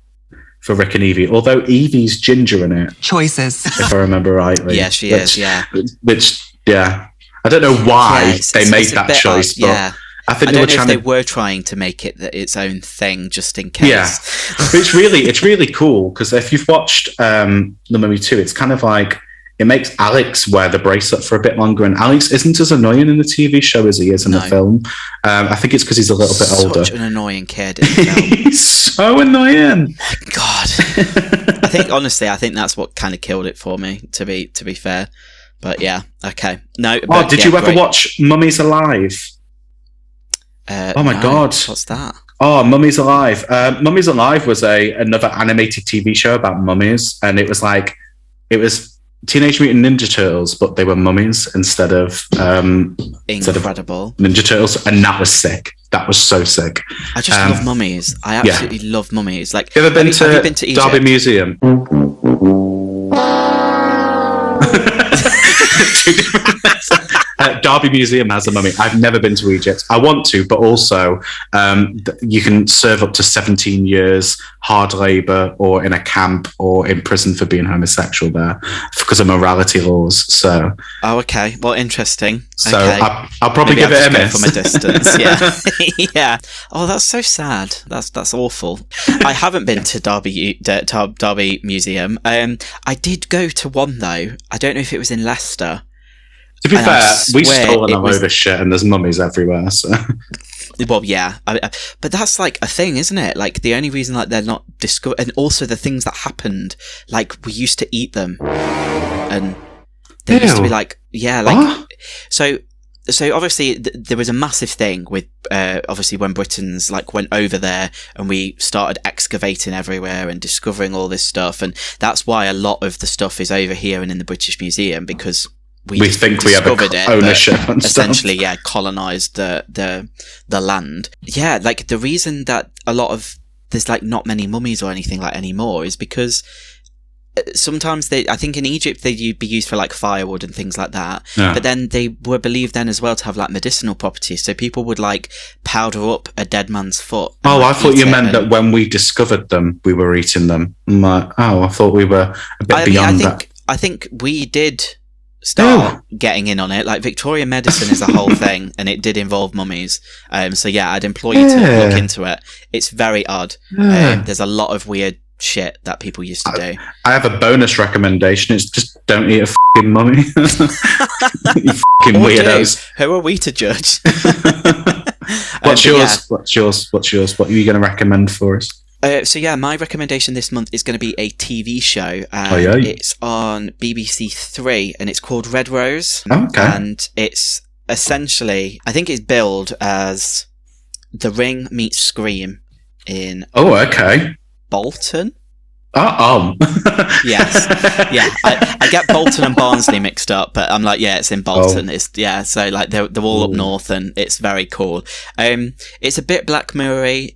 Speaker 2: Rick and Evie, although Evie's ginger in it.
Speaker 6: Choices.
Speaker 2: If I remember rightly.
Speaker 3: Yeah, she is, yeah.
Speaker 2: I don't know why they made that choice, but
Speaker 3: yeah.
Speaker 2: I think
Speaker 3: don't know if they were trying to make it its own thing, just in case.
Speaker 2: Yeah, but it's really cool, because if you've watched The Mummy 2, it's kind of like, it makes Alex wear the bracelet for a bit longer, and Alex isn't as annoying in the TV show as he is in the film. I think it's because he's a little bit older.
Speaker 3: Such an annoying kid in the film.
Speaker 2: He's so annoying.
Speaker 3: God. I think that's what kind of killed it for me, to be fair. But yeah, okay. No.
Speaker 2: Oh, did you ever watch Mummies Alive? Oh my God.
Speaker 3: What's that?
Speaker 2: Oh, Mummies Alive. Mummies Alive was another animated TV show about mummies, and it was Teenage Mutant Ninja Turtles, but they were mummies instead of
Speaker 3: incredible
Speaker 2: Ninja Turtles, and that was sick. That was so sick.
Speaker 3: I just love mummies. I absolutely love mummies. Like,
Speaker 2: have you ever been to
Speaker 3: Egypt?
Speaker 2: Derby Museum? Derby Museum has a mummy. I've never been to Egypt. I want to, but also you can serve up to 17 years hard labour, or in a camp, or in prison for being homosexual there because of morality laws. So,
Speaker 3: okay, well, interesting.
Speaker 2: So
Speaker 3: okay.
Speaker 2: I'll probably give it a miss
Speaker 3: from a distance. Yeah, yeah. Oh, that's so sad. That's awful. I haven't been to Derby Museum. I did go to one though. I don't know if it was in Leicester.
Speaker 2: To be fair, we've stolen a load of shit, and there's mummies everywhere. So,
Speaker 3: well, yeah, but that's like a thing, isn't it? Like, the only reason like they're not discovered, and also the things that happened, like, we used to eat them, and there used to be like, yeah, like, what? So obviously there was a massive thing with obviously when Britons like went over there and we started excavating everywhere and discovering all this stuff, and that's why a lot of the stuff is over here and in the British Museum, because we think we have
Speaker 2: ownership and
Speaker 3: essentially, yeah, colonized the land. Yeah, like the reason that a lot of there's like not many mummies or anything like anymore is because sometimes I think in Egypt they'd be used for like firewood and things like that. Yeah. But then they were believed then as well to have like medicinal properties. So people would like powder up a dead man's foot.
Speaker 2: Oh, I thought you meant that when we discovered them, we were eating them. I'm like, I thought we were a bit beyond that.
Speaker 3: I think we did start getting in on it. Like, Victorian medicine is a whole thing, and it did involve mummies. So yeah, I'd implore you to look into it. It's very odd. There's a lot of weird shit that people used to do.
Speaker 2: I have a bonus recommendation. It's just don't eat a fucking mummy. You fucking weirdos.
Speaker 3: Who are we to judge?
Speaker 2: What's yours? What are you going to recommend for us?
Speaker 3: So yeah, my recommendation this month is going to be a TV show. It's on BBC 3 and it's called Red Rose.
Speaker 2: Okay.
Speaker 3: And it's essentially, I think it's billed as The Ring meets Scream in Bolton. Yes. Yeah. I get Bolton and Barnsley mixed up, but I'm like, yeah, it's in Bolton. So like they're all up north, and it's very cool. It's a bit Black Mirror-y.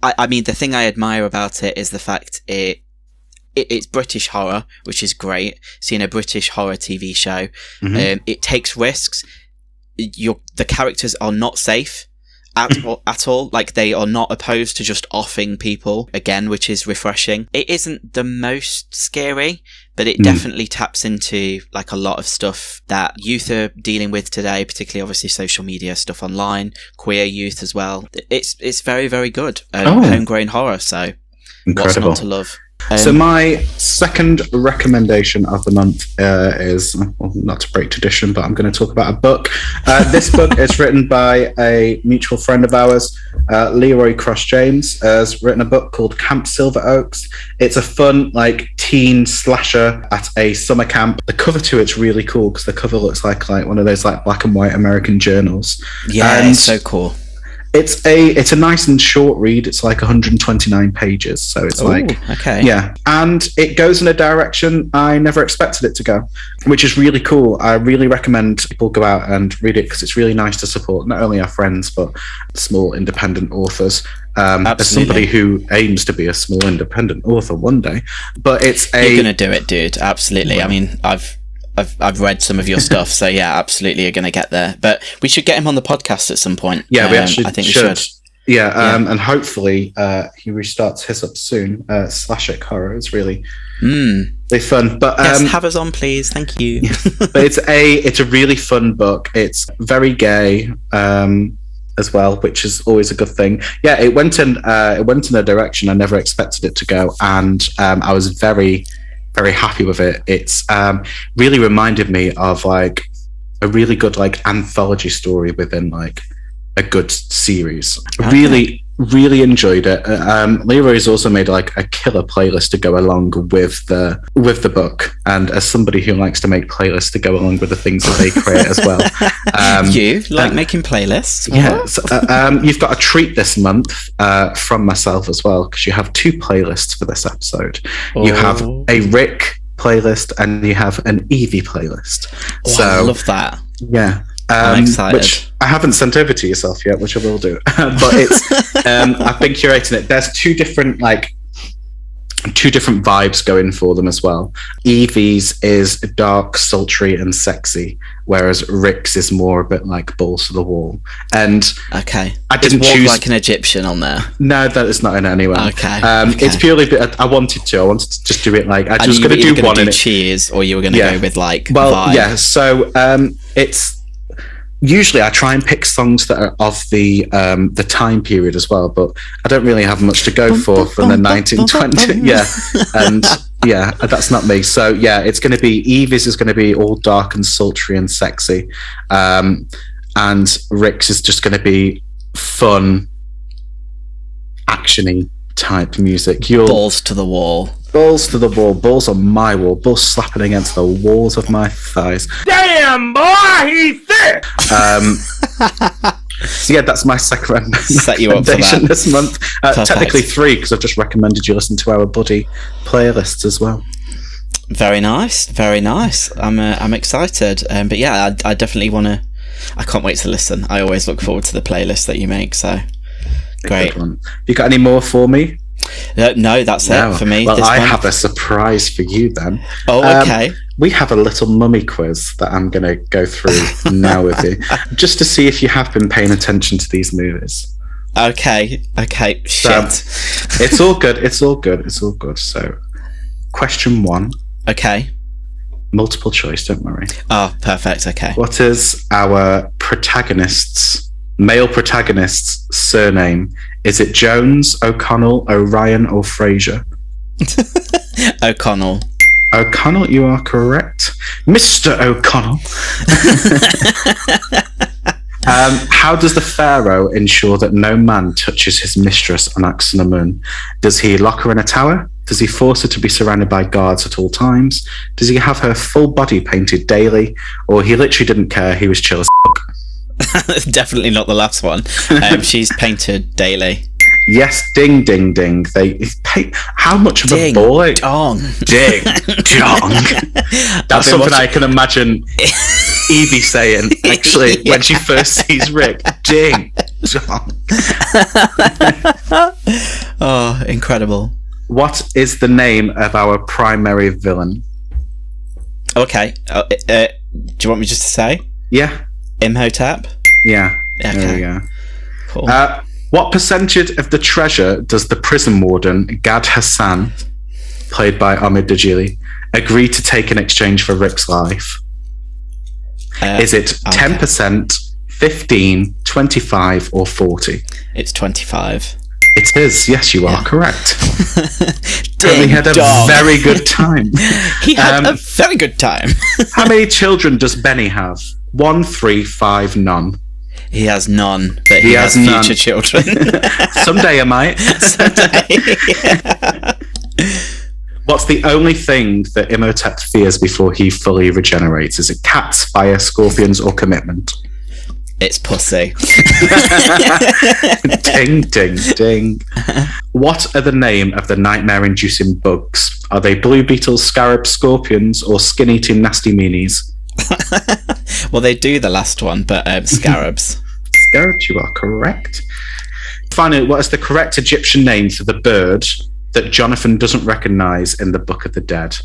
Speaker 3: I mean, the thing I admire about it is the fact it's British horror, which is great. Seeing a British horror TV show, it takes risks. The characters are not safe. at all. Like, they are not opposed to just offing people, again, which is refreshing. It isn't the most scary, but it definitely taps into like a lot of stuff that youth are dealing with today, particularly obviously social media stuff online, queer youth as well. It's very, very good. Homegrown horror, so
Speaker 2: Incredible.
Speaker 3: what's not to love?
Speaker 2: So my second recommendation of the month is, well, not to break tradition, but I'm going to talk about a book. This book is written by a mutual friend of ours, Leroy Cross James, has written a book called Camp Silver Oaks. It's a fun, like, teen slasher at a summer camp. The cover to it's really cool because the cover looks like one of those like black and white American journals.
Speaker 3: Yeah,
Speaker 2: and
Speaker 3: it's so cool.
Speaker 2: It's a nice and short read. It's like 129 pages, so it's yeah, and it goes in a direction I never expected it to go, which is really cool. I really recommend people go out and read it because it's really nice to support not only our friends but small independent authors. As somebody who aims to be a small independent author one day, but you're
Speaker 3: gonna do it, dude. Absolutely. I mean, I've read some of your stuff, so yeah, absolutely, you're going to get there. But we should get him on the podcast at some point.
Speaker 2: Yeah, we actually
Speaker 3: I think
Speaker 2: should.
Speaker 3: We should.
Speaker 2: Yeah, and hopefully he restarts his up soon. Slashic horror is really fun. But
Speaker 3: yes, have us on, please. Thank you.
Speaker 2: But it's a really fun book. It's very gay as well, which is always a good thing. Yeah, it went in a direction I never expected it to go, and I was very, very happy with it. It's really reminded me of like a really good like anthology story within like a good series. Okay. Really enjoyed it. Leroy's also made like a killer playlist to go along with the book, and as somebody who likes to make playlists to go along with the things that they create as well.
Speaker 3: You like making playlists?
Speaker 2: Yeah. So, you've got a treat this month from myself as well, because you have two playlists for this episode. Oh. You have a Rick playlist and you have an Evie playlist.
Speaker 3: Oh, so I love that.
Speaker 2: Yeah.
Speaker 3: I'm excited.
Speaker 2: Which I haven't sent over to yourself yet, which I will do. But it's I've been curating it. There's two different vibes going for them as well. Evie's is dark, sultry, and sexy, whereas Rick's is more a bit like balls to the wall. And
Speaker 3: okay,
Speaker 2: I didn't choose
Speaker 3: like an Egyptian on there.
Speaker 2: No, that is not in it anyway.
Speaker 3: Okay,
Speaker 2: it's purely. I wanted to just do it like I was going to do one in it.
Speaker 3: Cheers, or you were going to go with like vibe.
Speaker 2: Yeah. So it's. Usually I try and pick songs that are of the time period as well, but I don't really have much to go for from the 1920s. Yeah, and yeah, that's not me. So yeah, it's going to be Evie's is going to be all dark and sultry and sexy, and Rick's is just going to be fun, actiony type music.
Speaker 3: Balls to the wall.
Speaker 2: Balls to the wall, balls on my wall, balls slapping against the walls of my thighs.
Speaker 6: Damn, boy, he's thick!
Speaker 2: So yeah, that's my second recommendation.
Speaker 3: Set you up for that
Speaker 2: this month. Technically 3, because I've just recommended you listen to our buddy playlists as well.
Speaker 3: Very nice, very nice. I'm excited. But yeah, I definitely want to. I can't wait to listen. I always look forward to the playlist that you make. So great.
Speaker 2: Have you got any more for me?
Speaker 3: No, that's it for me.
Speaker 2: Well, I have a surprise for you then.
Speaker 3: Oh, okay.
Speaker 2: We have a little mummy quiz that I'm going to go through now with you, just to see if you have been paying attention to these movies.
Speaker 3: Okay. Shit.
Speaker 2: It's all good. It's all good. So, question 1.
Speaker 3: Okay.
Speaker 2: Multiple choice, don't worry.
Speaker 3: Oh, perfect. Okay.
Speaker 2: What is our male protagonist's surname? Is it Jones, O'Connell, O'Ryan, or Fraser?
Speaker 3: O'Connell.
Speaker 2: O'Connell, you are correct. Mr. O'Connell. How does the Pharaoh ensure that no man touches his mistress on Axanamun? Does he lock her in a tower? Does he force her to be surrounded by guards at all times? Does he have her full body painted daily? Or he literally didn't care, he was chill as fuck?
Speaker 3: Definitely not the last one. She's painted daily.
Speaker 2: Yes, ding, ding, ding. How much of a boy?
Speaker 3: Dong.
Speaker 2: Ding, dong. That's something I can imagine Evie saying, actually, when she first sees Rick. Ding, dong.
Speaker 3: Oh, incredible.
Speaker 2: What is the name of our primary villain?
Speaker 3: Okay. Do you want me just to say?
Speaker 2: Yeah.
Speaker 3: Imhotep?
Speaker 2: Yeah.
Speaker 3: Okay.
Speaker 2: There we go.
Speaker 3: Cool.
Speaker 2: What percentage of the treasure does the prison warden, Gad Hassan, played by Omid Dajili, agree to take in exchange for Rick's life? Is it 10%, 15, 25, or 40?
Speaker 3: It's 25.
Speaker 2: It is. Yes, you are correct.
Speaker 3: Ding
Speaker 2: He had a
Speaker 3: dong.
Speaker 2: very good time.
Speaker 3: He had a very good time.
Speaker 2: How many children does Benny have? 1, 3, 5, none.
Speaker 3: He has none, but he has
Speaker 2: none.
Speaker 3: future children.
Speaker 2: Someday I might. What's the only thing that Imhotep fears before he fully regenerates? Is it cats, fire, scorpions, or commitment?
Speaker 3: It's pussy.
Speaker 2: Ding, ding, ding. What are the name of the nightmare-inducing bugs? Are they blue beetles, scarabs, scorpions, or skin-eating nasty meanies?
Speaker 3: Well, they do the last one, but scarabs.
Speaker 2: Scarabs, you are correct. Finally, what is the correct Egyptian name for the bird that Jonathan doesn't recognise in the Book of the Dead?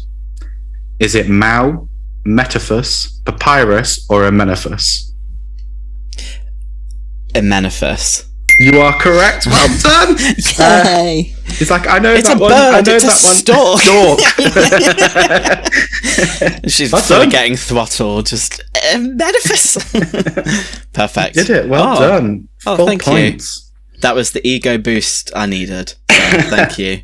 Speaker 2: Is it Mau, Metaphus, Papyrus, or Amenophis?
Speaker 3: Amenophis.
Speaker 2: You are correct. Well done.
Speaker 3: Yay!
Speaker 2: He's like, I know
Speaker 3: It's
Speaker 2: that
Speaker 3: a
Speaker 2: one.
Speaker 3: bird,
Speaker 2: I know
Speaker 3: it's a
Speaker 2: that one.
Speaker 3: stork. She's
Speaker 2: Well
Speaker 3: fully
Speaker 2: done.
Speaker 3: getting throttled. Just Amenophis. Perfect.
Speaker 2: Did it? Well done.
Speaker 3: Oh,
Speaker 2: Full
Speaker 3: thank
Speaker 2: points.
Speaker 3: you. That was the ego boost I needed. So, thank you.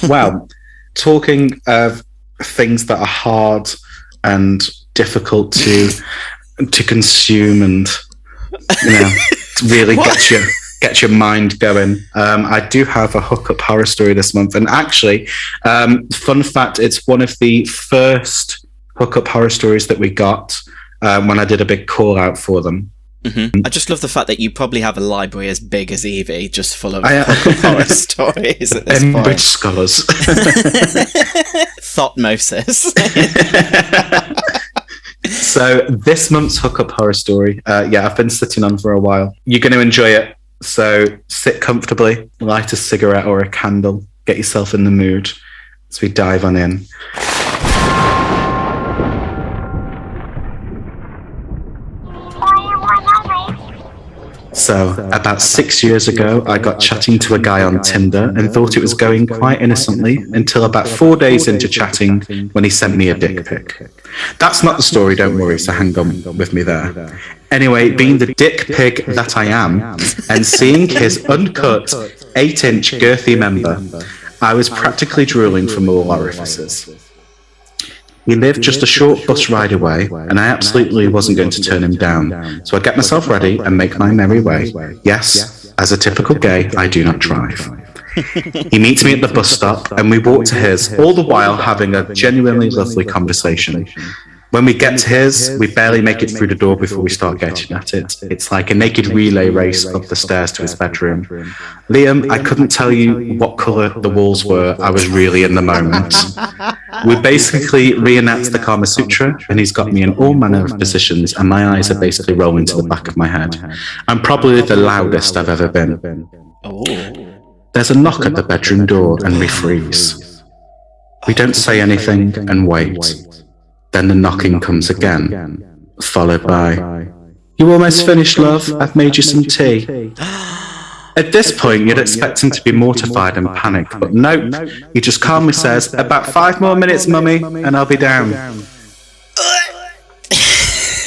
Speaker 2: Well, talking of things that are hard and difficult to consume and really get your mind going. I do have a Hookup horror story this month, and actually, fun fact, it's one of the first Hookup horror stories that we got when I did a big call out for them.
Speaker 3: Mm-hmm. I just love the fact that you probably have a library as big as Evie, just full of Hookup horror stories at this point.
Speaker 2: Scholars.
Speaker 3: Thotmosis.
Speaker 2: So this month's Hookup horror story, I've been sitting on for a while. You're going to enjoy it. So sit comfortably, light a cigarette or a candle, get yourself in the mood as we dive on in. So, about 6 years ago, I got chatting to a guy on Tinder and thought it was going quite innocently until about 4 days into chatting when he sent me a dick pic. That's not the story, don't worry, so hang on with me there. Anyway, being the dick pig that I am, and seeing his uncut 8-inch girthy member, I was practically drooling from all orifices. He lived just a short bus ride away, and I absolutely wasn't going to turn him down. So I get myself ready and make my merry way. Yes, as a typical gay, I do not drive. He meets me at the bus stop, and we walk to his, all the while having a genuinely lovely conversation. When we get to his, we barely make it through the door before we start getting at it. It's like a naked relay race up the stairs to his bedroom. Liam, I couldn't tell you what colour the walls were. I was really in the moment. We basically reenact the Kama Sutra, and he's got me in all manner of positions, and my eyes are basically rolling to the back of my head. I'm probably the loudest I've ever been.
Speaker 3: Oh.
Speaker 2: There's a knock at the bedroom door, and we freeze. We don't say anything and wait. Then the knocking comes again, followed by, "You almost finished, love. I've made you some tea." At this point, you'd expect him to be mortified and panicked, but nope. He just calmly says, "About 5 more minutes, mummy, and I'll be down."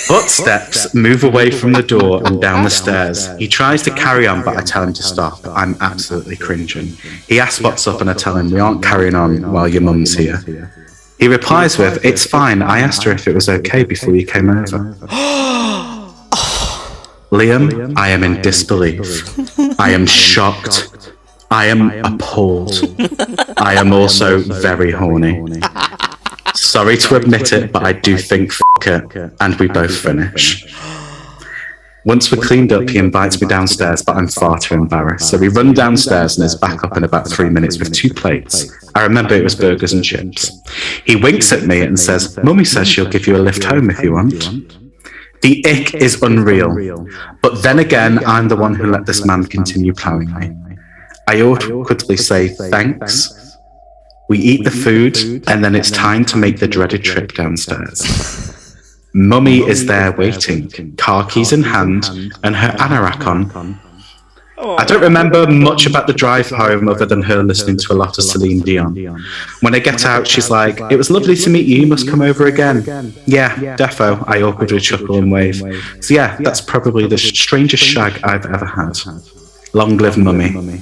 Speaker 2: Footsteps move away from the door and down the stairs. He tries to carry on, but I tell him to stop. I'm absolutely cringing. He asks what's up, and I tell him we aren't carrying on while your mum's here. He replies with, "It's fine. I asked her if it was okay before you came over." Liam, I am in disbelief. I am shocked. I am appalled. I am also very horny. Sorry to admit it, but I do think f*** it, and we both finish. Once we're cleaned up, he invites me downstairs, but I'm far too embarrassed. So we run downstairs and is back up in about 3 minutes with 2 plates. I remember it was burgers and chips. He winks at me and says, "Mummy says she'll give you a lift home if you want." The ick is unreal. But then again, I'm the one who let this man continue ploughing me. I awkwardly say thanks. We eat the food, and then it's time to make the dreaded trip downstairs. Mummy is there waiting, car keys in hand, and her anorak on. I don't remember much about the drive home other than her listening to a lot of Celine Dion. When I get out, she's like, "It was lovely to meet you. You must come over again." Yeah, defo. I awkwardly chuckle and wave. So yeah, that's probably the strangest shag I've ever had. Long live mummy.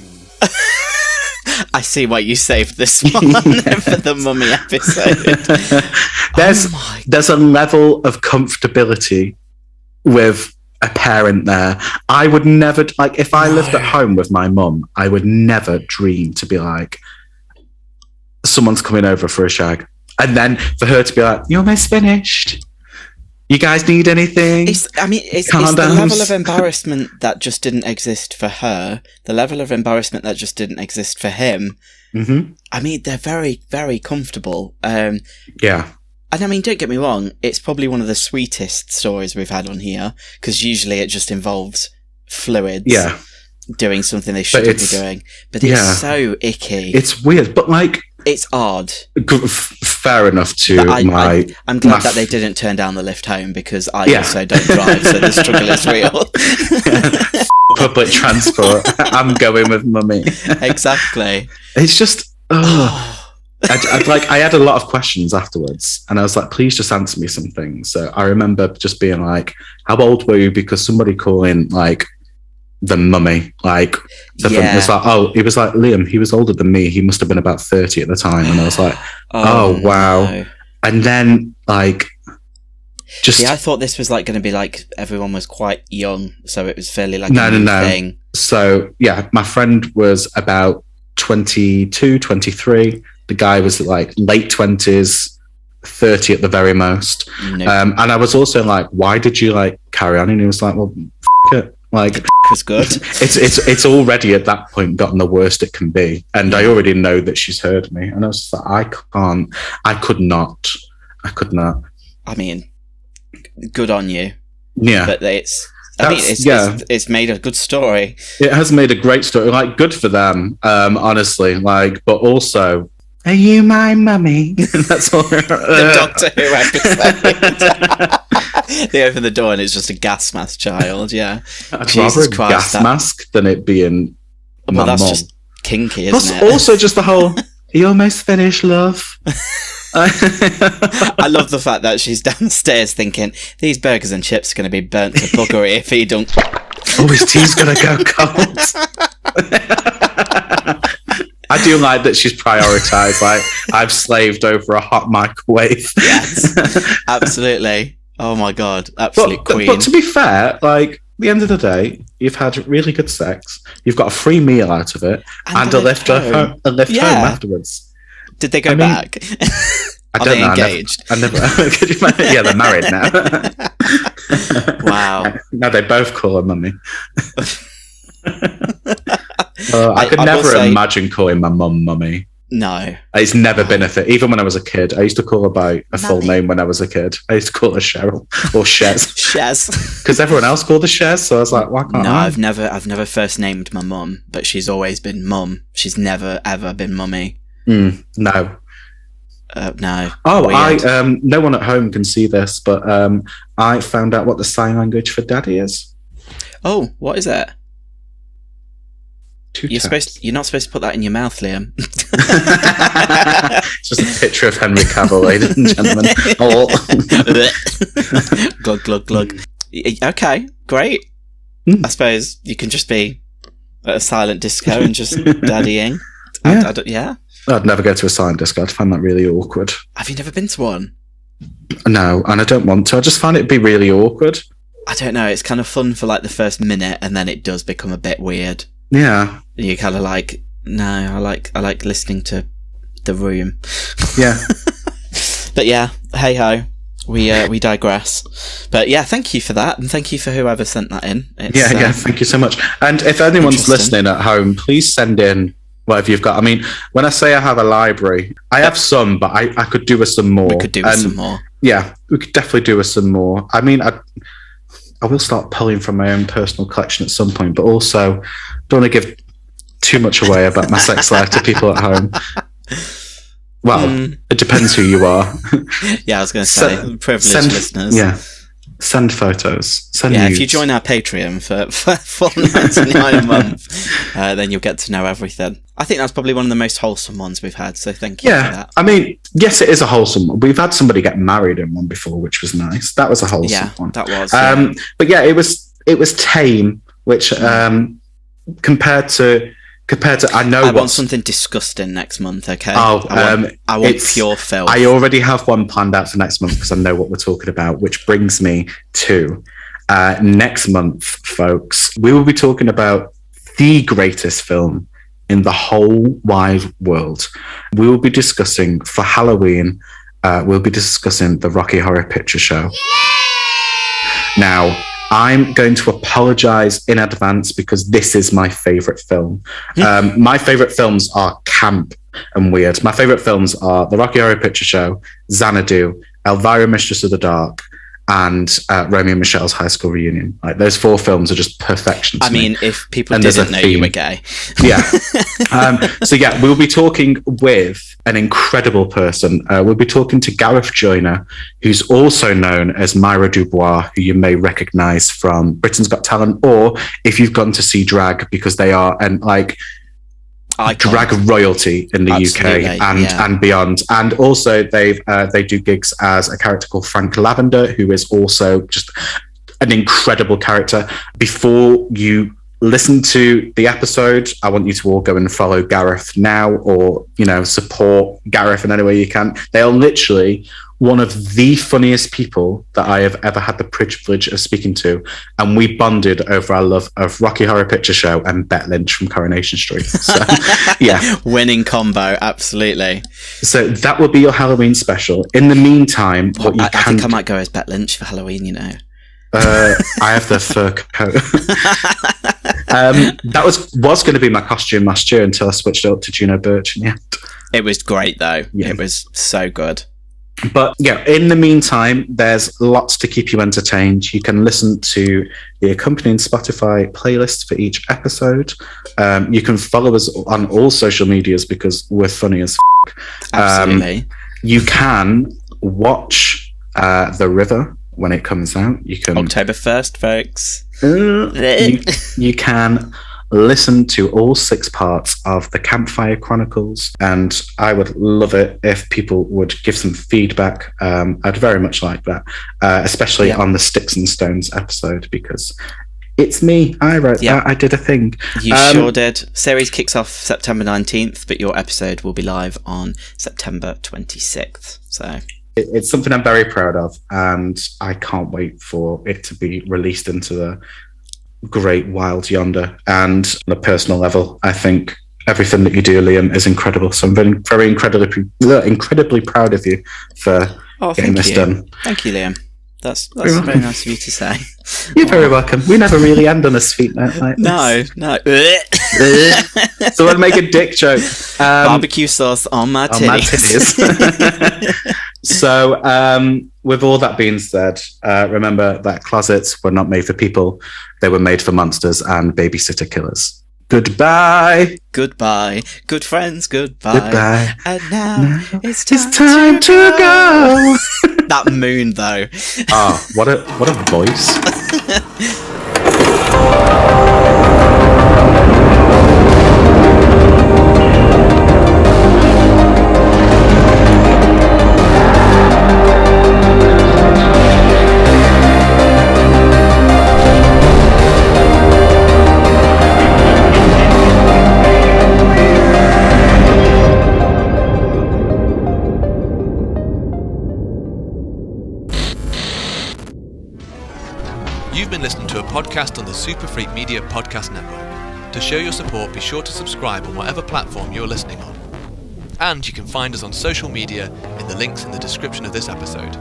Speaker 3: I see why you saved this one for the mummy episode.
Speaker 2: There's a level of comfortability with a parent there. I would never, like, if I lived at home with my mum, I would never dream to be like, someone's coming over for a shag. And then for her to be like, "You're almost finished. You guys need anything?"
Speaker 3: It's the level of embarrassment that just didn't exist for her, the level of embarrassment that just didn't exist for him.
Speaker 2: Mm-hmm.
Speaker 3: I mean, they're very, very comfortable.
Speaker 2: Yeah.
Speaker 3: And I mean, don't get me wrong, it's probably one of the sweetest stories we've had on here, because usually it just involves fluids doing something they shouldn't be doing. But it's so icky.
Speaker 2: It's weird, but like...
Speaker 3: It's odd.
Speaker 2: Fair enough to
Speaker 3: I'm glad that they didn't turn down the lift home, because I also don't drive, so the struggle is real.
Speaker 2: Public transport. I'm going with mummy.
Speaker 3: Exactly.
Speaker 2: It's just... I had a lot of questions afterwards, and I was like, "Please just answer me some things." So I remember just being like, "How old were you?" Because somebody calling like the mummy, like it was like, "Oh," he was like, "Liam, he was older than me. He must have been about 30 at the time." And I was like, "Oh wow!" No. And then like,
Speaker 3: I thought this was like going to be like everyone was quite young, so it was fairly like
Speaker 2: no.
Speaker 3: thing.
Speaker 2: So yeah, my friend was about 22, 23. The guy was like late 20s, 30 at the very most.
Speaker 3: Nope.
Speaker 2: And I was also like, "Why did you like carry on?" And he was like, "Well, it." Like,
Speaker 3: it was good.
Speaker 2: It's already at that point gotten the worst it can be. And I already know that she's heard me. And I was just like, I could not.
Speaker 3: I mean, good on you.
Speaker 2: Yeah.
Speaker 3: But it's made a good story.
Speaker 2: It has made a great story. Like, good for them, honestly. Like, but also, "Are you my mummy?" That's all.
Speaker 3: The Doctor Who episode. They open the door and it's just a gas mask child. Yeah,
Speaker 2: I'd rather a gas mask than it being.
Speaker 3: Well, that's just kinky, isn't it?
Speaker 2: Also, just the whole "Are you almost finished, love?"
Speaker 3: I love the fact that she's downstairs thinking these burgers and chips are going to be burnt to buggery if he don't.
Speaker 2: Oh, his tea's going to go cold. I do like that she's prioritised. Like, I've slaved over a hot microwave.
Speaker 3: Yes, absolutely. Oh my god, absolute queen.
Speaker 2: But to be fair, like, at the end of the day, you've had really good sex. You've got a free meal out of it, and a lift home afterwards.
Speaker 3: Did they go back?
Speaker 2: Are they
Speaker 3: engaged?
Speaker 2: I never. Yeah, they're married now.
Speaker 3: Wow.
Speaker 2: Now they both call her mummy. I could never imagine calling my mum mummy.
Speaker 3: No.
Speaker 2: It's never been a thing. Even when I was a kid, I used to call her by a full name when I was a kid. I used to call her Cheryl or Shez.
Speaker 3: Shez.
Speaker 2: Because everyone else called her Shez, so I was like, why can't I?
Speaker 3: I've never first named my mum, but she's always been mum. She's never, ever been mummy.
Speaker 2: No.
Speaker 3: No.
Speaker 2: Oh, weird. No one at home can see this, but I found out what the sign language for daddy is.
Speaker 3: Oh, what is it? You're not supposed to put that in your mouth, Liam.
Speaker 2: It's just a picture of Henry Cavill, ladies and gentlemen.
Speaker 3: Glug, glug, glug. Okay, great. I suppose you can just be at a silent disco and just daddying.
Speaker 2: Yeah. I'd never go to a silent disco. I'd find that really awkward.
Speaker 3: Have you never been to one?
Speaker 2: No, and I don't want to. I just find it'd be really awkward.
Speaker 3: I don't know. It's kind of fun for like the first minute, and then it does become a bit weird.
Speaker 2: Yeah.
Speaker 3: You're kind of like, no, I like listening to The Room.
Speaker 2: Yeah.
Speaker 3: But yeah, hey ho. We digress. But yeah, thank you for that, and thank you for whoever sent that in.
Speaker 2: Thank you so much. And if anyone's listening at home, please send in whatever you've got. I mean, when I say I have a library, I have some, but I could do with some more.
Speaker 3: We could do with some more.
Speaker 2: Yeah, we could definitely do with some more. I mean, I will start pulling from my own personal collection at some point, but also don't want to give too much away about my sex life to people at home. Well, it depends who you are.
Speaker 3: Yeah, I was going to say, privileged listeners.
Speaker 2: Yeah. Send photos. Send
Speaker 3: Yeah,
Speaker 2: nudes.
Speaker 3: if you join our Patreon for $4.99 a month, then you'll get to know everything. I think that's probably one of the most wholesome ones we've had, so thank you for that.
Speaker 2: I mean, yes, it is a wholesome one. We've had somebody get married in one before, which was nice. That was a wholesome one.
Speaker 3: That was.
Speaker 2: But yeah, it was tame, which compared to I
Speaker 3: want something disgusting next month. Okay.
Speaker 2: I
Speaker 3: want pure filth.
Speaker 2: I already have one planned out for next month because I know what we're talking about, which brings me to next month, folks. We will be talking about the greatest film in the whole wide world. We will be discussing for Halloween. We'll be discussing the Rocky Horror Picture Show. Now, I'm going to apologize in advance because this is my favorite film. My favorite films are camp and weird. My favorite films are The Rocky Horror Picture Show, Xanadu, Elvira, Mistress of the Dark, and Romeo and Michelle's High School Reunion. Like, those 4 films are just perfection to me.
Speaker 3: If people didn't know you were gay.
Speaker 2: Yeah. So yeah, we'll be talking with an incredible person. We'll be talking to Gareth Joyner, who's also known as Myra Dubois, who you may recognize from Britain's Got Talent, or if you've gone to see drag, because they are drag royalty in the UK and beyond. And also they do gigs as a character called Frank Lavender, who is also just an incredible character. Before you listen to the episode, I want you to all go and follow Gareth now, or, support Gareth in any way you can. They are literally one of the funniest people that I have ever had the privilege of speaking to. And we bonded over our love of Rocky Horror Picture Show and Bet Lynch from Coronation Street. So, yeah.
Speaker 3: Winning combo, absolutely.
Speaker 2: So that will be your Halloween special. In the meantime,
Speaker 3: I think I might go as Bet Lynch for Halloween,
Speaker 2: I have the fur coat. That was going to be my costume last year until I switched it up to Juno Birch. Yeah,
Speaker 3: it was great though. Yeah. It was so good.
Speaker 2: But yeah, in the meantime, there's lots to keep you entertained. You can listen to the accompanying Spotify playlist for each episode. You can follow us on all social medias because we're funny as
Speaker 3: Absolutely.
Speaker 2: You can watch The River when it comes out. You can
Speaker 3: October 1st, folks.
Speaker 2: You can listen to all 6 parts of the Campfire Chronicles, and I would love it if people would give some feedback. I'd very much like that, especially on the Sticks and Stones episode, because it's me. I wrote that. I did a thing.
Speaker 3: You sure did. Series kicks off September 19th, but your episode will be live on September 26th. So
Speaker 2: it's something I'm very proud of, and I can't wait for it to be released into the great wild yonder. And on a personal level, I think everything that you do, Liam, is incredible. So I'm very incredibly proud of you for getting this done.
Speaker 3: Thank you, Liam. That's very nice of you to say.
Speaker 2: You're very welcome. We never really end on a sweet note like
Speaker 3: this. No.
Speaker 2: So I'll make a dick joke.
Speaker 3: Barbecue sauce on my titties.
Speaker 2: So, with all that being said, remember that closets were not made for people. They were made for monsters and babysitter killers. Goodbye.
Speaker 3: Goodbye. Good friends, goodbye. And now it's
Speaker 2: time to go.
Speaker 3: That moon, though.
Speaker 2: Oh, what a voice.
Speaker 1: You've been listening to a podcast on the Super Freak Media Podcast Network. To show your support, be sure to subscribe on whatever platform you're listening on. And you can find us on social media in the links in the description of this episode.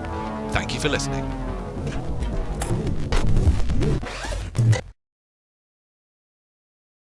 Speaker 1: Thank you for listening.